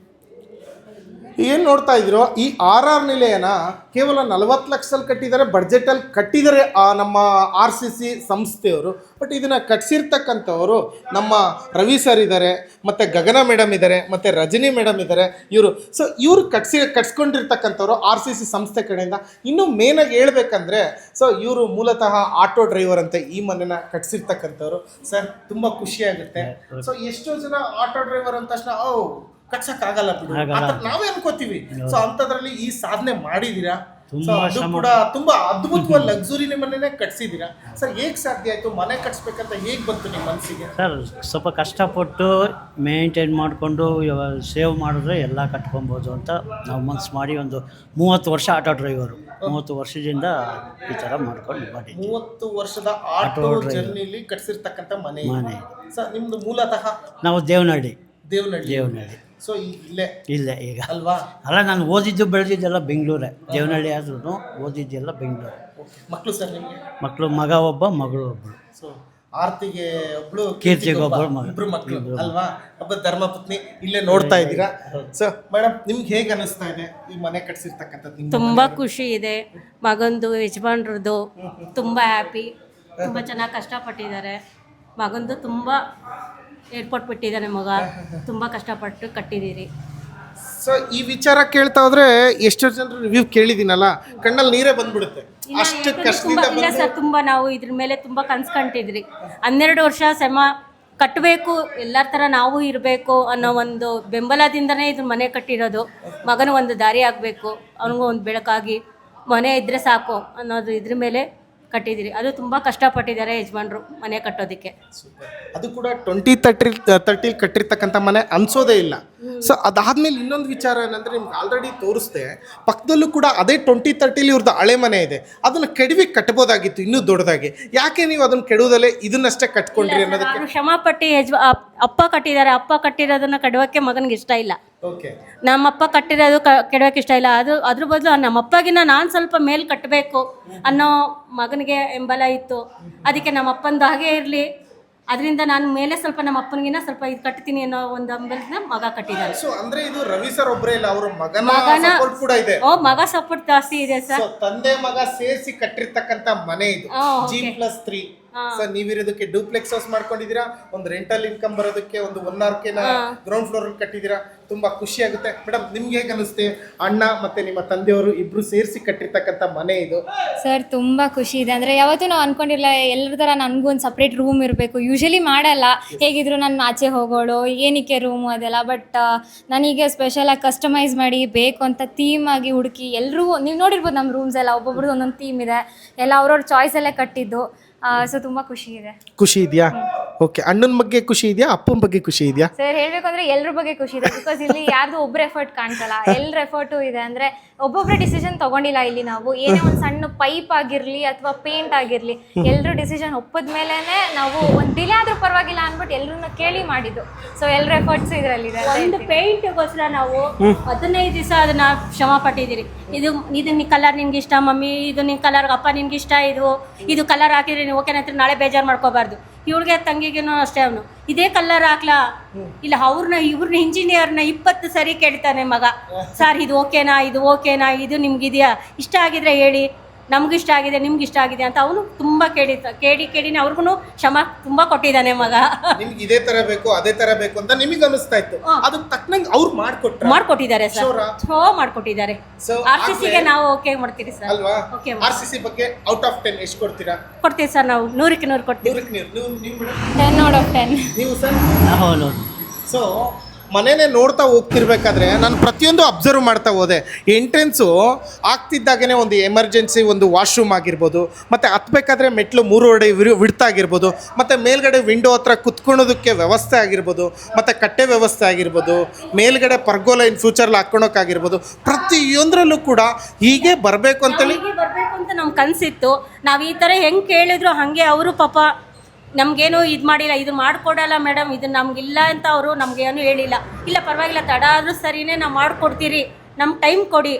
ಏನು ನೋಡ್ತಾ ಇದ್ದೀರೋ ಈ RR ನಿಲಯನ ಕೇವಲ 40 ಲಕ್ಷದಲ್ಲಿ ಕಟ್ಟಿದ್ದಾರೆ, ಬಡ್ಜೆಟಲ್ಲಿ ಕಟ್ಟಿದ್ದಾರೆ ನಮ್ಮ RCC ಸಂಸ್ಥೆಯವರು. ಬಟ್ ಇದನ್ನು ಕಟ್ಸಿರ್ತಕ್ಕಂಥವರು ನಮ್ಮ ರವಿ ಸರ್ ಇದ್ದಾರೆ, ಮತ್ತು ಗಗನ ಮೇಡಮ್ ಇದ್ದಾರೆ, ಮತ್ತು ರಜನಿ ಮೇಡಮ್ ಇದ್ದಾರೆ ಇವರು. ಸೊ ಇವರು ಕಟ್ಸ್ಕೊಂಡಿರ್ತಕ್ಕಂಥವ್ರು RCC ಸಂಸ್ಥೆ ಕಡೆಯಿಂದ. ಇನ್ನೂ ಮೇನಾಗಿ ಹೇಳ್ಬೇಕಂದ್ರೆ, ಸೊ ಇವರು ಮೂಲತಃ ಆಟೋ ಡ್ರೈವರ್ ಅಂತ ಈ ಮನೆನ ಕಟ್ಸಿರ್ತಕ್ಕಂಥವ್ರು. ಸರ್ ತುಂಬ ಖುಷಿಯಾಗುತ್ತೆ. ಸೊ ಎಷ್ಟೋ ಜನ ಆಟೋ ಡ್ರೈವರ್ ಅಂದ ತಕ್ಷಣ ಕಟ್ಸಕ್ಕಾಗಲ್ಲ ಬಿಡು ನಾವೇ ಅನ್ಕೋತೀವಿ. ಸೊ ಅಂಥದ್ರಲ್ಲಿ ಈ ಸಾಧನೆ ಮಾಡಿದ್ದೀರಾ. ಅದು ಕೂಡ ತುಂಬಾ ಅದ್ಭುತವಾದ ಲಕ್ಸುರಿ ಮನೆನೇ ಕಟ್ಸಿದ್ದೀರಾ. ಸರ್ ಹೇಗೆ ಸಾಧ್ಯ ಆಯ್ತು, ಮನೆ ಕಟ್ಸ್ಬೇಕಂತ ಹೇಗೆ ಬಂತು ನಿಮ್ಮ ಮನಸ್ಸಿಗೆ? ಸರ್ ಸ್ವಲ್ಪ ಕಷ್ಟಪಟ್ಟು ಮೇಂಟೈನ್ ಮಾಡಿಕೊಂಡು ಸೇವ್ ಮಾಡಿದ್ರೆ ಎಲ್ಲ ಕಟ್ಕೊಬೋದು ಅಂತ ನಾವು ಮನ್ಸು ಮಾಡಿ ಒಂದು 30 ವರ್ಷ ಆಟೋ ಡ್ರೈವರು, 30 ವರ್ಷದಿಂದ ಈ ಥರ ಮಾಡ್ಕೊಂಡು ಮಾಡಿ 30 ವರ್ಷದ ಆಟೋ ಜರ್ನಿಲಿ ಕಟ್ಸಿರ್ತಕ್ಕಂಥ ಮನೆ. ಸರ್ ನಿಮ್ದು ಮೂಲತಃ ನಾವು ದೇವನಹಳ್ಳಿ. ಸೊ ಇಲ್ಲೇ ಈಗ ಅಲ್ವಾ? ಅಲ್ಲ, ನಾನು ಓದಿದ್ದು ಬೆಳೆದಿದ್ದೆಲ್ಲ ಬೆಂಗಳೂರೇ. ದೇವನಹಳ್ಳಿ ಆದ್ರೂ ಓದಿದ್ದೆಲ್ಲ ಬೆಂಗಳೂರು. ಮಕ್ಕಳು ಸರ್ ನಿಮಗೆ? ಮಕ್ಕಳು, ಮಗ ಒಬ್ಬ, ಮಗಳು ಒಬ್ಬಳು. ಸೊ ಆರ್ತಿಗೆ ಒಬ್ಳು, ಕೀರ್ತಿಗೆ ಒಬ್ಬಳು, ಇಬ್ರು ಮಕ್ಕಳು ಅಲ್ವಾ? ಒಬ್ಬ ಧರ್ಮಪತ್ನಿ ಇಲ್ಲೇ ನೋಡ್ತಾ ಇದ್ದೀರಾ. ಸೊ ಮೇಡಮ್, ನಿಮ್ಗೆ ಹೇಗೆ ಅನಿಸ್ತಾ ಇದೆ ಈ ಮನೆ ಕಟ್ಸಿರ್ತಕ್ಕಂಥದ್ದು? ತುಂಬಾ ಖುಷಿ ಇದೆ. ಮಗಂದು ಯಜಮಾನ್ರದ್ದು ತುಂಬಾ ಹ್ಯಾಪಿ, ತುಂಬಾ ಚೆನ್ನಾಗಿ ಕಷ್ಟಪಟ್ಟಿದ್ದಾರೆ. ಮಗಂದು ತುಂಬಾ ಏರ್ಪೋರ್ಟ್ ಬಿಟ್ಟಿದ್ದಾನೆ ಮಗ, ತುಂಬ ಕಷ್ಟಪಟ್ಟು ಕಟ್ಟಿದ್ದೀರಿ. ಸೊ ಈ ವಿಚಾರ ಕೇಳ್ತಾ ಹೋದ್ರೆ ಎಷ್ಟೋ ಜನರು ರಿವ್ಯೂ ಕೇಳಿದ್ದೀನಲ್ಲ, ಕಣ್ಣಲ್ಲಿ ನೀರೇ ಬಂದ್ಬಿಡುತ್ತೆ. ಅಷ್ಟು ಕಷ್ಟದಿಂದ ಇಲ್ಲ ಸರ್, ತುಂಬ ನಾವು ಇದ್ರ ಮೇಲೆ ತುಂಬ ಕನ್ಸ್ಕೊಂಡಿದ್ರಿ. 12 ವರ್ಷ ಶ್ರಮ ಕಟ್ಟಬೇಕು, ಎಲ್ಲರ ಥರ ನಾವು ಇರಬೇಕು ಅನ್ನೋ ಒಂದು ಬೆಂಬಲದಿಂದನೇ ಇದು ಮನೆ ಕಟ್ಟಿರೋದು. ಮಗನ ಒಂದು ದಾರಿ ಆಗಬೇಕು, ಅವನಿಗೂ ಒಂದು ಬೆಳಕಾಗಿ ಮನೆ ಇದ್ದರೆ ಸಾಕು ಅನ್ನೋದು ಇದ್ರ ಮೇಲೆ ಕಟ್ಟಿದ್ದೀರಿ. ಅದು ತುಂಬ ಕಷ್ಟಪಟ್ಟಿದ್ದಾರೆ ಯಜಮಾನ್ರು ಮನೆ ಕಟ್ಟೋದಕ್ಕೆ. ಅದು ಕೂಡ 2030 ಕಟ್ಟಿರ್ತಕ್ಕಂಥ ಮನೆ ಅನ್ಸೋದೇ ಇಲ್ಲ. ಸೊ ಅದಾದ್ಮೇಲೆ ಇನ್ನೊಂದು ವಿಚಾರ ಏನಂದ್ರೆ, ನಿಮ್ಗೆ ಆಲ್ರೆಡಿ ತೋರಿಸ್ದೆ, ಪಕ್ಕದಲ್ಲೂ ಕೂಡ ಅದೇ 2030 ಇವ್ರದ್ದು ಹಳೆ ಮನೆ ಇದೆ, ಅದನ್ನ ಕೆಡವಿ ಕಟ್ಬೋದಾಗಿತ್ತು ಇನ್ನೂ ದೊಡ್ಡದಾಗಿ. ಯಾಕೆ ನೀವು ಅದನ್ನ ಕೆಡುವುದಲ್ಲೇ ಇದನ್ನಷ್ಟೇ ಕಟ್ಕೊಂಡ್ರಿ ಅನ್ನೋದಕ್ಕೆ? ಅವರು ಶ್ರಮ ಪಟ್ಟು ಅಪ್ಪ ಕಟ್ಟಿದ್ದಾರೆ. ಅಪ್ಪ ಕಟ್ಟಿರೋದನ್ನ ಕೆಡವಕ್ಕೆ ಮಗನಿಗೆ ಇಷ್ಟ ಇಲ್ಲ. ಓಕೆ, ನಮ್ಮಪ್ಪ ಕಟ್ಟಿರೋದು ಕೆಡವಕ್ಕೆ ಇಷ್ಟ ಇಲ್ಲ. ಅದ್ರ ಬದಲು ನಮ್ಮಪ್ಪಗಿನ ನಾನು ಸ್ವಲ್ಪ ಮೇಲ್ ಕಟ್ಟಬೇಕು ಅನ್ನೋ ಮಗನಿಗೆ ಎಂಬಲ ಇತ್ತು. ಅದಕ್ಕೆ ನಮ್ಮಪ್ಪಂದು ಹಾಗೆ ಇರಲಿ, ಅದರಿಂದ ನಾನು ಮೇಲೆ ಸ್ವಲ್ಪ ನಮ್ಮ ಅಪ್ಪನಿಗಿನ ಸ್ವಲ್ಪ ಇದು ಕಟ್ತೀನಿ ಅನ್ನೋ ಒಂದು ಅಂಬಲದಿಂದ ಮಗ ಕಟ್ಟಿದ್ದಾರೆ. ಸೊ ಅಂದ್ರೆ ಇದು ರವಿ ಸರ್ ಒಬ್ಬರೇ ಇಲ್ಲ, ಅವರ ಮಗನ ಸಪೋರ್ಟ್ ಕೂಡ ಇದೆ. ಮಗ ಸಪೋರ್ಟ್ ಜಾಸ್ತಿ ಇದೆ ಸರ್. ತಂದೆ ಮಗ ಸೇರಿಸಿ ಕಟ್ಟಿರ್ತಕ್ಕಂಥ ಮನೆ ಇದು, G+3. ಸರ್ ನೀವಿರೋದಕ್ಕೆ ಡೂಪ್ಲೆಕ್ಸ್ ಹೌಸ್ ಮಾಡ್ಕೊಂಡಿದ್ದೀರಾ, ಒಂದು ರೆಂಟಲ್ ಇನ್ಕಮ್ ಬರೋದಕ್ಕೆ ಒಂದು 1 RK ಗ್ರೌಂಡ್ ಫ್ಲೋರ್ ಕಟ್ಟಿದ್ದೀರಾ. ತುಂಬಾ ಖುಷಿ ಆಗುತ್ತೆ ಮೇಡಮ್. ನಿಮ್ಗೆ ಹೇಗೆ ಅನಿಸುತ್ತೆ, ಅಣ್ಣ ಮತ್ತೆ ನಿಮ್ಮ ತಂದೆಯವರು ಇಬ್ರು ಸೇರಿಸಿ ಕಟ್ಟಿರ್ತಕ್ಕಂಥ ಮನೆ ಇದು? ಸರ್ ತುಂಬ ಖುಷಿ ಇದೆ. ಅಂದರೆ ಯಾವತ್ತೂ ನಾವು ಅಂದ್ಕೊಂಡಿಲ್ಲ ಎಲ್ಲರ ಥರ ನನಗೂ ಒಂದು ಸಪ್ರೇಟ್ ರೂಮ್ ಇರಬೇಕು. ಯೂಶಲಿ ಮಾಡಲ್ಲ, ಹೇಗಿದ್ರು ನಾನು ಆಚೆ ಹೋಗೋಳು, ಏನಕ್ಕೆ ರೂಮು ಅದೆಲ್ಲ. ಬಟ್ ನನಗೆ ಸ್ಪೆಷಲಾಗಿ ಕಸ್ಟಮೈಸ್ ಮಾಡಿ ಬೇಕು ಅಂತ ಥೀಮ್ ಆಗಿ ಹುಡುಕಿ ಎಲ್ಲರೂ, ನೀವು ನೋಡಿರ್ಬೋದು ನಮ್ಮ ರೂಮ್ಸ್ ಎಲ್ಲ ಒಬ್ಬೊಬ್ರದ್ದು ಒಂದೊಂದು ಥೀಮ್ ಇದೆ, ಎಲ್ಲ ಅವ್ರವ್ರ ಚಾಯ್ಸಲ್ಲೇ ಕಟ್ಟಿದ್ದು. ಸೊ ತುಂಬ ಖುಷಿ ಇದೆ. ಖುಷಿ ಇದೆಯಾ? ಓಕೆ, ಅಣ್ಣನ ಬಗ್ಗೆ ಖುಷಿ ಇದೆಯಾ, ಅಪ್ಪನ ಬಗ್ಗೆ ಖುಷಿ ಇದೆಯಾ? ಸರ್ ಹೇಳಬೇಕು ಅಂದರೆ ಎಲ್ಲರ ಬಗ್ಗೆ ಖುಷಿ ಇದೆ. ಬಿಕಾಸ್ ಇಲ್ಲಿ ಯಾರ್ದು ಒಬ್ಬರು ಎಫರ್ಟ್ ಕಾಣಿಸಲ್ಲ, ಎಲ್ಲರ ಎಫರ್ಟು ಇದೆ. ಅಂದರೆ ಒಬ್ಬೊಬ್ಬರೇ ಡಿಸಿಷನ್ ತೊಗೊಂಡಿಲ್ಲ ಇಲ್ಲಿ ನಾವು. ಏನೇ ಒಂದು ಸಣ್ಣ ಪೈಪ್ ಆಗಿರಲಿ ಅಥವಾ ಪೇಂಟ್ ಆಗಿರಲಿ, ಎಲ್ಲರೂ ಡಿಸಿಷನ್ ಒಪ್ಪದ ಮೇಲೇ ನಾವು ಒಂದು ಡಿಲೇ ಆದರೂ ಪರವಾಗಿಲ್ಲ ಅಂದ್ಬಿಟ್ಟು ಎಲ್ಲರನ್ನ ಕೇಳಿ ಮಾಡಿದ್ದು. ಸೊ ಎಲ್ಲರ ಎಫರ್ಟ್ಸ್ ಇದರಲ್ಲಿದೆ. ಒಂದು ಪೇಂಟ್ಗೋಸ್ಕರ ನಾವು 15 ದಿವಸ ಅದನ್ನ ಶ್ರಮ ಪಟ್ಟಿದ್ದೀರಿ. ಇದು ಕಲರ್ ನಿನ್ಗೆ ಇಷ್ಟ ಮಮ್ಮಿ, ಇದು ನಿನ್ನ ಕಲರ್ ಅಪ್ಪ ನಿನ್ಗೆ ಇಷ್ಟ, ಇದು ಕಲರ್ ಹಾಕಿದ್ರೆ ನೀವು ಓಕೆ ಅಂತ ನಾಳೆ ಬೇಜಾರು ಮಾಡ್ಕೋಬಾರ್ದು. ಇವಳಿಗೆ ತಂಗಿಗೇನೋ ಅಷ್ಟೇ, ಅವನು ಇದೇ ಕಲರ್ ಹಾಕ್ಲಾ ಇಲ್ಲ ಇವ್ರನ್ನ ಇಂಜಿನಿಯರ್ನ 20 ಸರಿ ಕೇಳ್ತಾನೆ ಮಗ. ಸರ್ ಇದು ಓಕೆನಾ, ಇದು ನಿಮ್ಗಿದೆಯಾ, ಇಷ್ಟ ಆಗಿದ್ರೆ ಹೇಳಿ, ನಮ್ಗಿಷ್ಟ ಆಗಿದೆ, ನಿಮ್ಗೆ ಇಷ್ಟ ಆಗಿದೆ ಅಂತ ಅವನು ತುಂಬಾ ಕೇಳಿನೇ ಅವ್ರಿಗೂ ಶ್ರಮ ತುಂಬಾ ಕೊಟ್ಟಿದ್ದಾನೆ ಮಗ. ನಿಮ್ಗೆ ಇದೇ ತರ ಬೇಕು ಅದೇ ತರ ಬೇಕು ಅಂತ ನಿಮಗೆ ಅನಿಸ್ತಾ ಇತ್ತು, ಅದಕ್ಕೆ ತಕ್ಕನಂಗೆ ಅವ್ರು ಮಾಡ್ಕೊಟ್ಟಿದ್ದಾರೆ ಸರ್. ಮಾಡ್ಕೊಟ್ಟಿದ್ದಾರೆ. RCC ಗೆ ನಾವು ಓಕೆ ಮಾಡ್ತೀವಿ ಸರ್. ಅಲ್ವಾ? RCC ಬಗ್ಗೆ ಔಟ್ ಆಫ್ 10 ಎಷ್ಟು ಕೊಡ್ತೀರಾ? ಕೊಡ್ತೀವಿ ಸರ್, ನಾವು 100ಕ್ಕೆ 100 ಕೊಡ್ತೀವಿ. 10 out of 10. ನೀವು ಸರ್? ಹೌದು. ಸೊ ಮನೆನೇ ನೋಡ್ತಾ ಹೋಗ್ತಿರ್ಬೇಕಾದ್ರೆ ನಾನು ಪ್ರತಿಯೊಂದು ಅಬ್ಸರ್ವ್ ಮಾಡ್ತಾ ಹೋದೆ. ಎಂಟ್ರೆನ್ಸು ಆಗ್ತಿದ್ದಾಗೇ ಒಂದು ಎಮರ್ಜೆನ್ಸಿ ಒಂದು ವಾಶ್ರೂಮ್ ಆಗಿರ್ಬೋದು, ಮತ್ತು ಹತ್ಬೇಕಾದ್ರೆ ಮೆಟ್ಲು 3 ಅಡಿ ವಿಡ್ತಾಗಿರ್ಬೋದು, ಮತ್ತು ಮೇಲ್ಗಡೆ ವಿಂಡೋ ಹತ್ರ ಕುತ್ಕೊಳ್ಳೋದಕ್ಕೆ ವ್ಯವಸ್ಥೆ ಆಗಿರ್ಬೋದು, ಮತ್ತು ಕಟ್ಟೆ ವ್ಯವಸ್ಥೆ ಆಗಿರ್ಬೋದು, ಮೇಲ್ಗಡೆ ಪರ್ಗೋಲ ಇನ್ ಫ್ಯೂಚರ್ಲಿ ಹಾಕ್ಕೊಳೋಕ್ಕಾಗಿರ್ಬೋದು, ಪ್ರತಿಯೊಂದರಲ್ಲೂ ಕೂಡ ಹೀಗೆ ಬರಬೇಕು ಅಂತೇಳಿ ನಮ್ಮ ಕನಸಿತ್ತು. ನಾವು ಈ ಥರ ಹೆಂಗೆ ಕೇಳಿದ್ರು ಹಾಗೆ ಅವರು ಪಾಪ ನಮಗೇನು ಇದು ಮಾಡಿಲ್ಲ, ಇದು ಮಾಡಿಕೊಡಲ್ಲ ಮೇಡಮ್, ಇದು ನಮಗಿಲ್ಲ ಅಂತ ಅವರು ನಮಗೇನು ಹೇಳಿಲ್ಲ. ಇಲ್ಲ ಪರವಾಗಿಲ್ಲ, ತಡ ಆದರೂ ಸರಿನೇ ನಾವು ಮಾಡಿಕೊಡ್ತೀರಿ, ನಮ್ಗೆ ಟೈಮ್ ಕೊಡಿ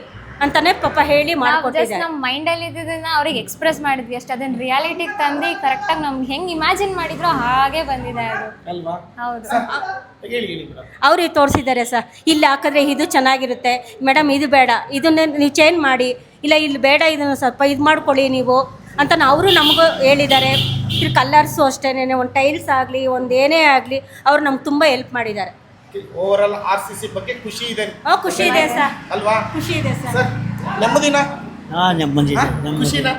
ಅಂತಾನೆ ಪಾಪ ಹೇಳಿ ಮಾಡಿಕೊಟ್ಟಿದ್ದಾರೆ. ನಮ್ಮ ಮೈಂಡಲ್ಲಿ ಇದ್ದಿದ್ದನ್ನ ಅವ್ರಿಗೆ ಎಕ್ಸ್ಪ್ರೆಸ್ ಮಾಡಿದ್ವಿ ಅಷ್ಟೇ. ಅದನ್ನ ರಿಯಾಲಿಟಿಗೆ ತಂದು ಕರೆಕ್ಟಾಗಿ ನಮ್ಗೆ ಹೆಂಗೆ ಇಮ್ಯಾಜಿನ್ ಮಾಡಿದ್ರು ಹಾಗೆ ಬಂದಿದೆ ಅದು. ಅಲ್ವಾ? ಹೌದು. ಅವ್ರಿಗೆ ತೋರಿಸಿದ್ದಾರೆ ಸರ್, ಇಲ್ಲಿ ಹಾಕಿದ್ರೆ ಇದು ಚೆನ್ನಾಗಿರುತ್ತೆ ಮೇಡಮ್, ಇದು ಬೇಡ, ಇದನ್ನ ನೀವು ಚೇಂಜ್ ಮಾಡಿ, ಇಲ್ಲ ಇಲ್ಲಿ ಬೇಡ, ಇದನ್ನು ಸ್ವಲ್ಪ ಇದು ಮಾಡ್ಕೊಳ್ಳಿ ನೀವು ಅಂತ ಅವರು ನಮಗೂ ಹೇಳಿದ್ದಾರೆ. ಕಲರ್ಸು ಅಷ್ಟೇನೆ, ಒಂದು ಟೈಲ್ಸ್ ಆಗಲಿ ಒಂದು ಏನೇ ಆಗಲಿ ಅವ್ರು ನಮ್ಗೆ ತುಂಬ ಹೆಲ್ಪ್ ಮಾಡಿದ್ದಾರೆ. ಓವರಾಲ್ RCC ಬಗ್ಗೆ ಖುಷಿ ಇದೆ? ಖುಷಿ ಇದೆ ಸರ್. ಅಲ್ವಾ? ಖುಷಿ ಇದೆ ಸರ್. ನೆಮ್ಮದಿನ?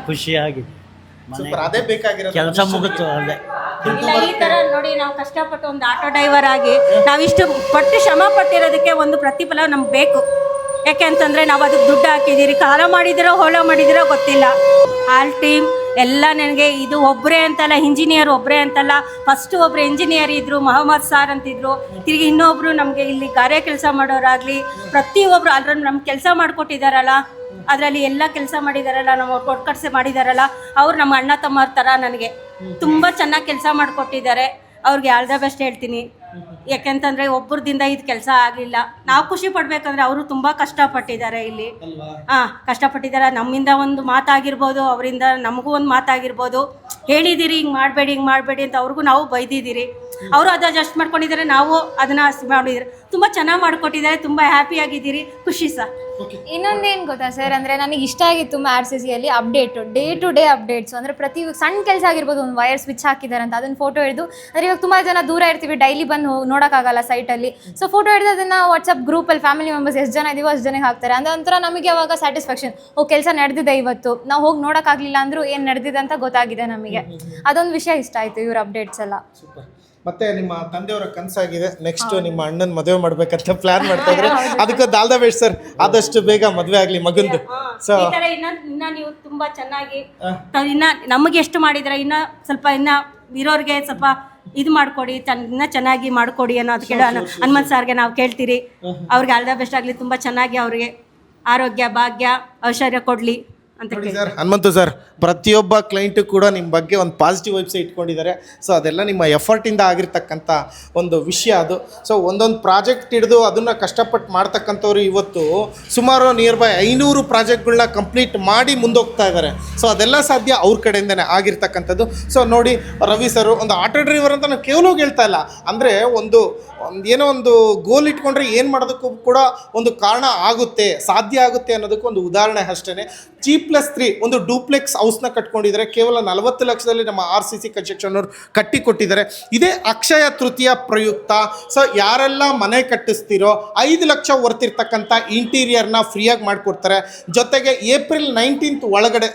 ಖುಷಿಯಾಗಿದೆ. ಅದೇ ಬೇಕಾಗಿರೋದು. ಕೆಲಸ ಮುಗಿತು ಅಲ್ಲೇ. ಇಲ್ಲ ಈ ಥರ ನೋಡಿ, ನಾವು ಕಷ್ಟಪಟ್ಟು ಒಂದು ಆಟೋ ಡ್ರೈವರ್ ಆಗಿ ನಾವಿಷ್ಟು ಪಟ್ಟು ಶ್ರಮ ಪಟ್ಟಿರೋದಕ್ಕೆ ಒಂದು ಪ್ರತಿಫಲ ನಮ್ಗೆ ಬೇಕು. ಯಾಕೆ ಅಂತಂದರೆ ನಾವು ಅದಕ್ಕೆ ದುಡ್ಡು ಹಾಕಿದ್ದೀರಿ, ಕಾಲ ಮಾಡಿದಿರೋ ಹೋಳ ಮಾಡಿದಿರೋ ಗೊತ್ತಿಲ್ಲ. ಆಲ್ ಟೀಮ್ ಎಲ್ಲ ನನಗೆ ಇದು ಒಬ್ಬರೇ ಅಂತಲ್ಲ, ಇಂಜಿನಿಯರ್ ಒಬ್ಬರೇ ಅಂತಲ್ಲ, ಫಸ್ಟು ಒಬ್ಬರು ಇಂಜಿನಿಯರ್ ಇದ್ದರು, ಮೊಹಮ್ಮದ್ ಸಾರ್ ಅಂತಿದ್ರು, ತಿರುಗಿ ಇನ್ನೊಬ್ಬರು ನಮಗೆ ಇಲ್ಲಿ ಗಾರೆ ಕೆಲಸ ಮಾಡೋರಾಗಲಿ ಪ್ರತಿಯೊಬ್ಬರು ಅದ್ರಲ್ಲಿ ನಮ್ಗೆ ಕೆಲಸ ಮಾಡಿಕೊಟ್ಟಿದ್ದಾರಲ್ಲ, ಅದರಲ್ಲಿ ಎಲ್ಲ ಕೆಲಸ ಮಾಡಿದಾರಲ್ಲ, ನಮ್ಮ ಒಟ್ಕಟ್ಸೆ ಮಾಡಿದಾರಲ್ಲ, ಅವ್ರು ನಮ್ಮ ಅಣ್ಣ ತಮ್ಮರ ಥರ ನನಗೆ ತುಂಬ ಚೆನ್ನಾಗಿ ಕೆಲಸ ಮಾಡಿಕೊಟ್ಟಿದ್ದಾರೆ. ಅವ್ರಿಗೆ ಆಲ್ ದ ಬೆಸ್ಟ್ ಹೇಳ್ತೀನಿ. ಯಾಕೆಂತಂದರೆ ಒಬ್ಬರದಿಂದ ಇದು ಕೆಲಸ ಆಗಲಿಲ್ಲ. ನಾವು ಖುಷಿ ಪಡಬೇಕಂದ್ರೆ ಅವರು ತುಂಬ ಕಷ್ಟಪಟ್ಟಿದ್ದಾರೆ ಇಲ್ಲಿ. ಕಷ್ಟಪಟ್ಟಿದ್ದಾರೆ. ನಮ್ಮಿಂದ ಒಂದು ಮಾತಾಗಿರ್ಬೋದು, ಅವರಿಂದ ನಮಗೂ ಒಂದು ಮಾತಾಗಿರ್ಬೋದು. ಹೇಳಿದ್ದೀರಿ ಹಿಂಗೆ ಮಾಡಬೇಡಿ ಅಂತ ಅವ್ರಿಗೂ ನಾವು ಬೈದಿದ್ದೀರಿ. ಅವರು ಅದು ಅಡ್ಜಸ್ಟ್ ಮಾಡ್ಕೊಂಡಿದ್ದಾರೆ, ನಾವು ಅದನ್ನು ಮಾಡಿದ್ದಾರೆ. ತುಂಬ ಚೆನ್ನಾಗಿ ಮಾಡಿಕೊಟ್ಟಿದ್ದಾರೆ. ತುಂಬ ಹ್ಯಾಪಿಯಾಗಿದ್ದೀರಿ. ಖುಷಿ ಸರ್. ಇನ್ನೊಂದೇನು ಗೊತ್ತಾ ಸರ್, ಅಂದರೆ ನನಗೆ ಇಷ್ಟ ಆಗಿತ್ತು RCC ಅಲ್ಲಿ update, day to day updates. ಅಂದರೆ ಪ್ರತಿ ಸಣ್ಣ ಕೆಲಸ ಆಗಿರ್ಬೋದು, ಒಂದು ವೈರ್ ಸ್ವಿಚ್ ಹಾಕಿದ್ದಾರೆ ಅಂತ ಅದನ್ನು ಫೋಟೋ ಹಿಡಿದು, ಅಂದರೆ ಇವಾಗ ತುಂಬ ಜನ ದೂರ ಇರ್ತೀವಿ, ಡೈಲಿ ಬಂದು ನೋಡೋಕ್ಕಾಗಲ್ಲ ಸೈಟಲ್ಲಿ. ಸೊ ಫೋಟೋ ಹಿಡಿದು ಅದನ್ನು ವಾಟ್ಸಪ್ ಗ್ರೂಪಲ್ಲಿ ಫ್ಯಾಮಿಲಿ ಮೆಂಬರ್ಸ್ ಎಷ್ಟು ಜನ ಇದೀವೋ ಅಷ್ಟು ಜನಕ್ಕೆ ಹಾಕ್ತಾರೆ. ಅಂದರೆ ಒಂಥರ ನಮಗೆ ಅವಾಗ ಸ್ಯಾಟಿಸ್ಫ್ಯಾಕ್ಷನ್, ಕೆಲಸ ನಡೆದಿದೆ ಇವತ್ತು, ನಾವು ಹೋಗಿ ನೋಡೋಕ್ಕಾಗಲಿಲ್ಲ ಅಂದರೂ ಏನು ನಡೆದಿದೆ ಅಂತ ಗೊತ್ತಾಗಿದೆ ನಮಗೆ. ಅದೊಂದು ವಿಷಯ ಇಷ್ಟ ಆಯಿತು ಇವ್ರ ಅಪ್ಡೇಟ್ಸ್ ಎಲ್ಲ. ಸೂಪರ್. ಮತ್ತೆ ನಿಮ್ಮ ತಂದೆಯವರ ಕನಸಾಗಿದೆ ನೆಕ್ಸ್ಟ್ ನಿಮ್ಮ ಅಣ್ಣನ ಮದುವೆ ಮಾಡ್ಬೇಕಂತ ಪ್ಲಾನ್ ಮಾಡ್ತಾ ಇದ್ರೆ, ಅದಕ್ಕೆ ಆಲ್ ದ ಬೆಸ್ಟ್ ಸರ್. ಆದಷ್ಟು ಬೇಗ ಮದುವೆ ಆಗಲಿ ಮಗಂದು. ಸೊ ಈ ತರ ಇನ್ನ ನೀವು ತುಂಬಾ ಚೆನ್ನಾಗಿ ಇನ್ನ ನಮಗೆ ಎಷ್ಟು ಮಾಡಿದ್ರೆ ಇನ್ನ ಸ್ವಲ್ಪ ಇನ್ನ ಇರೋರಿಗೆ ಸ್ವಲ್ಪ ಇದು ಮಾಡ್ಕೊಡಿ, ಇನ್ನ ಚೆನ್ನಾಗಿ ಮಾಡ್ಕೊಡಿ ಅನ್ನೋದು ಕೇಳೋ ಹನುಮಂತ್ ಸರ್ಗೆ ನಾವು ಕೇಳ್ತೀರಿ. ಅವ್ರಿಗೆ ಆಲ್ ದ ಬೆಸ್ಟ್ ಆಗಲಿ, ತುಂಬಾ ಚೆನ್ನಾಗಿ ಅವ್ರಿಗೆ ಆರೋಗ್ಯ ಭಾಗ್ಯ ಐಶ್ವರ್ಯ ಕೊಡ್ಲಿ ಅಂತ ನೋಡಿ ಸರ್. ಹನುಮಂತು ಸರ್, ಪ್ರತಿಯೊಬ್ಬ ಕ್ಲೈಂಟು ಕೂಡ ನಿಮ್ಮ ಬಗ್ಗೆ ಒಂದು ಪಾಸಿಟಿವ್ ವೈಬ್ಸ್ ಇಟ್ಕೊಂಡಿದ್ದಾರೆ. ಸೊ ಅದೆಲ್ಲ ನಿಮ್ಮ ಎಫರ್ಟಿಂದ ಆಗಿರ್ತಕ್ಕಂಥ ಒಂದು ವಿಷಯ ಅದು. ಸೊ ಒಂದೊಂದು ಪ್ರಾಜೆಕ್ಟ್ ಹಿಡಿದು ಅದನ್ನು ಕಷ್ಟಪಟ್ಟು ಮಾಡ್ತಕ್ಕಂಥವ್ರು ಇವತ್ತು ಸುಮಾರು ನಿಯರ್ ಬೈ 500 ಪ್ರಾಜೆಕ್ಟ್ಗಳನ್ನ ಕಂಪ್ಲೀಟ್ ಮಾಡಿ ಮುಂದೋಗ್ತಾ ಇದ್ದಾರೆ. ಸೊ ಅದೆಲ್ಲ ಸಾಧ್ಯ ಅವ್ರ ಕಡೆಯಿಂದನೇ ಆಗಿರ್ತಕ್ಕಂಥದ್ದು. ಸೊ ನೋಡಿ ರವಿ ಸರ್ ಒಂದು ಆಟೋ ಡ್ರೈವರ್ ಅಂತ ನಾನು ಕೇವಲ ಹೇಳ್ತಾ ಇಲ್ಲ, ಅಂದರೆ ಏನೋ ಒಂದು ಗೋಲ್ ಇಟ್ಕೊಂಡ್ರೆ ಏನು ಮಾಡೋದಕ್ಕೂ ಕೂಡ ಒಂದು ಕಾರಣ ಆಗುತ್ತೆ, ಸಾಧ್ಯ ಆಗುತ್ತೆ ಅನ್ನೋದಕ್ಕೂ ಒಂದು ಉದಾಹರಣೆ ಅಷ್ಟೇ. G+3 ಒಂದು ಡೂಪ್ಲೆಕ್ಸ್ ಹೌಸ್ನ ಕಟ್ಕೊಂಡಿದ್ದಾರೆ. ಕೇವಲ 40 ಲಕ್ಷದಲ್ಲಿ ನಮ್ಮ RCC ಕನ್ಸ್ಟ್ರಕ್ಷನ್ ಅವರು ಕಟ್ಟಿಕೊಟ್ಟಿದ್ದಾರೆ. ಇದೇ ಅಕ್ಷಯ ತೃತೀಯ ಪ್ರಯುಕ್ತ. ಸೊ ಯಾರೆಲ್ಲ ಮನೆ ಕಟ್ಟಿಸ್ತೀರೋ 5 ಲಕ್ಷ ವರ್ತಿರ್ತಕ್ಕಂಥ ಇಂಟೀರಿಯರ್ನ ಫ್ರೀಯಾಗಿ ಮಾಡಿಕೊಡ್ತಾರೆ. ಜೊತೆಗೆ ಏಪ್ರಿಲ್ 19th ಒಳಗಡೆ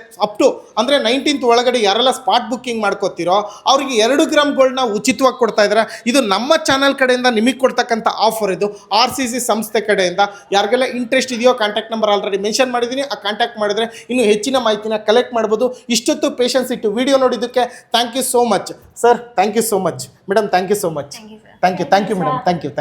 ಅಂದರೆ 19th ಒಳಗಡೆ ಯಾರೆಲ್ಲ ಸ್ಪಾಟ್ ಬುಕ್ಕಿಂಗ್ ಮಾಡ್ಕೋತೀರೋ ಅವ್ರಿಗೆ 2 ಗ್ರಾಮ್ ಗೋಲ್ಡ್ನ ಉಚಿತವಾಗಿ ಕೊಡ್ತಾ ಇದ್ದಾರೆ. ಇದು ನಮ್ಮ ಚಾನಲ್ ಕಡೆಯಿಂದ ನಿಮಗೆ ಕೊಡ್ತಕ್ಕಂಥ ಆಫರ್. ಇದು RCC ಸಂಸ್ಥೆ ಕಡೆಯಿಂದ. ಯಾರಿಗೆಲ್ಲ ಇಂಟ್ರೆಸ್ಟ್ ಇದೆಯೋ ಕಾಂಟ್ಯಾಕ್ಟ್ ನಂಬರ್ ಆಲ್ರೆಡಿ ಮೆನ್ಷನ್ ಮಾಡಿದ್ದೀನಿ, ಆ ಕಾಂಟ್ಯಾಕ್ಟ್ ಮಾಡಿದ್ರೆ ಇನ್ನು ಹೆಚ್ಚಿನ ಮಾಹಿತಿನ ಕಲೆಕ್ಟ್ ಮಾಡ್ಬೋದು. ಇಷ್ಟೊತ್ತು ಪೇಷನ್ಸ್ ಇಟ್ಟು ವಿಡಿಯೋ ನೋಡಿದ್ದಕ್ಕೆ thank you so much sir. Thank you so much madam. Thank you so much. Thank you madam. Thank you.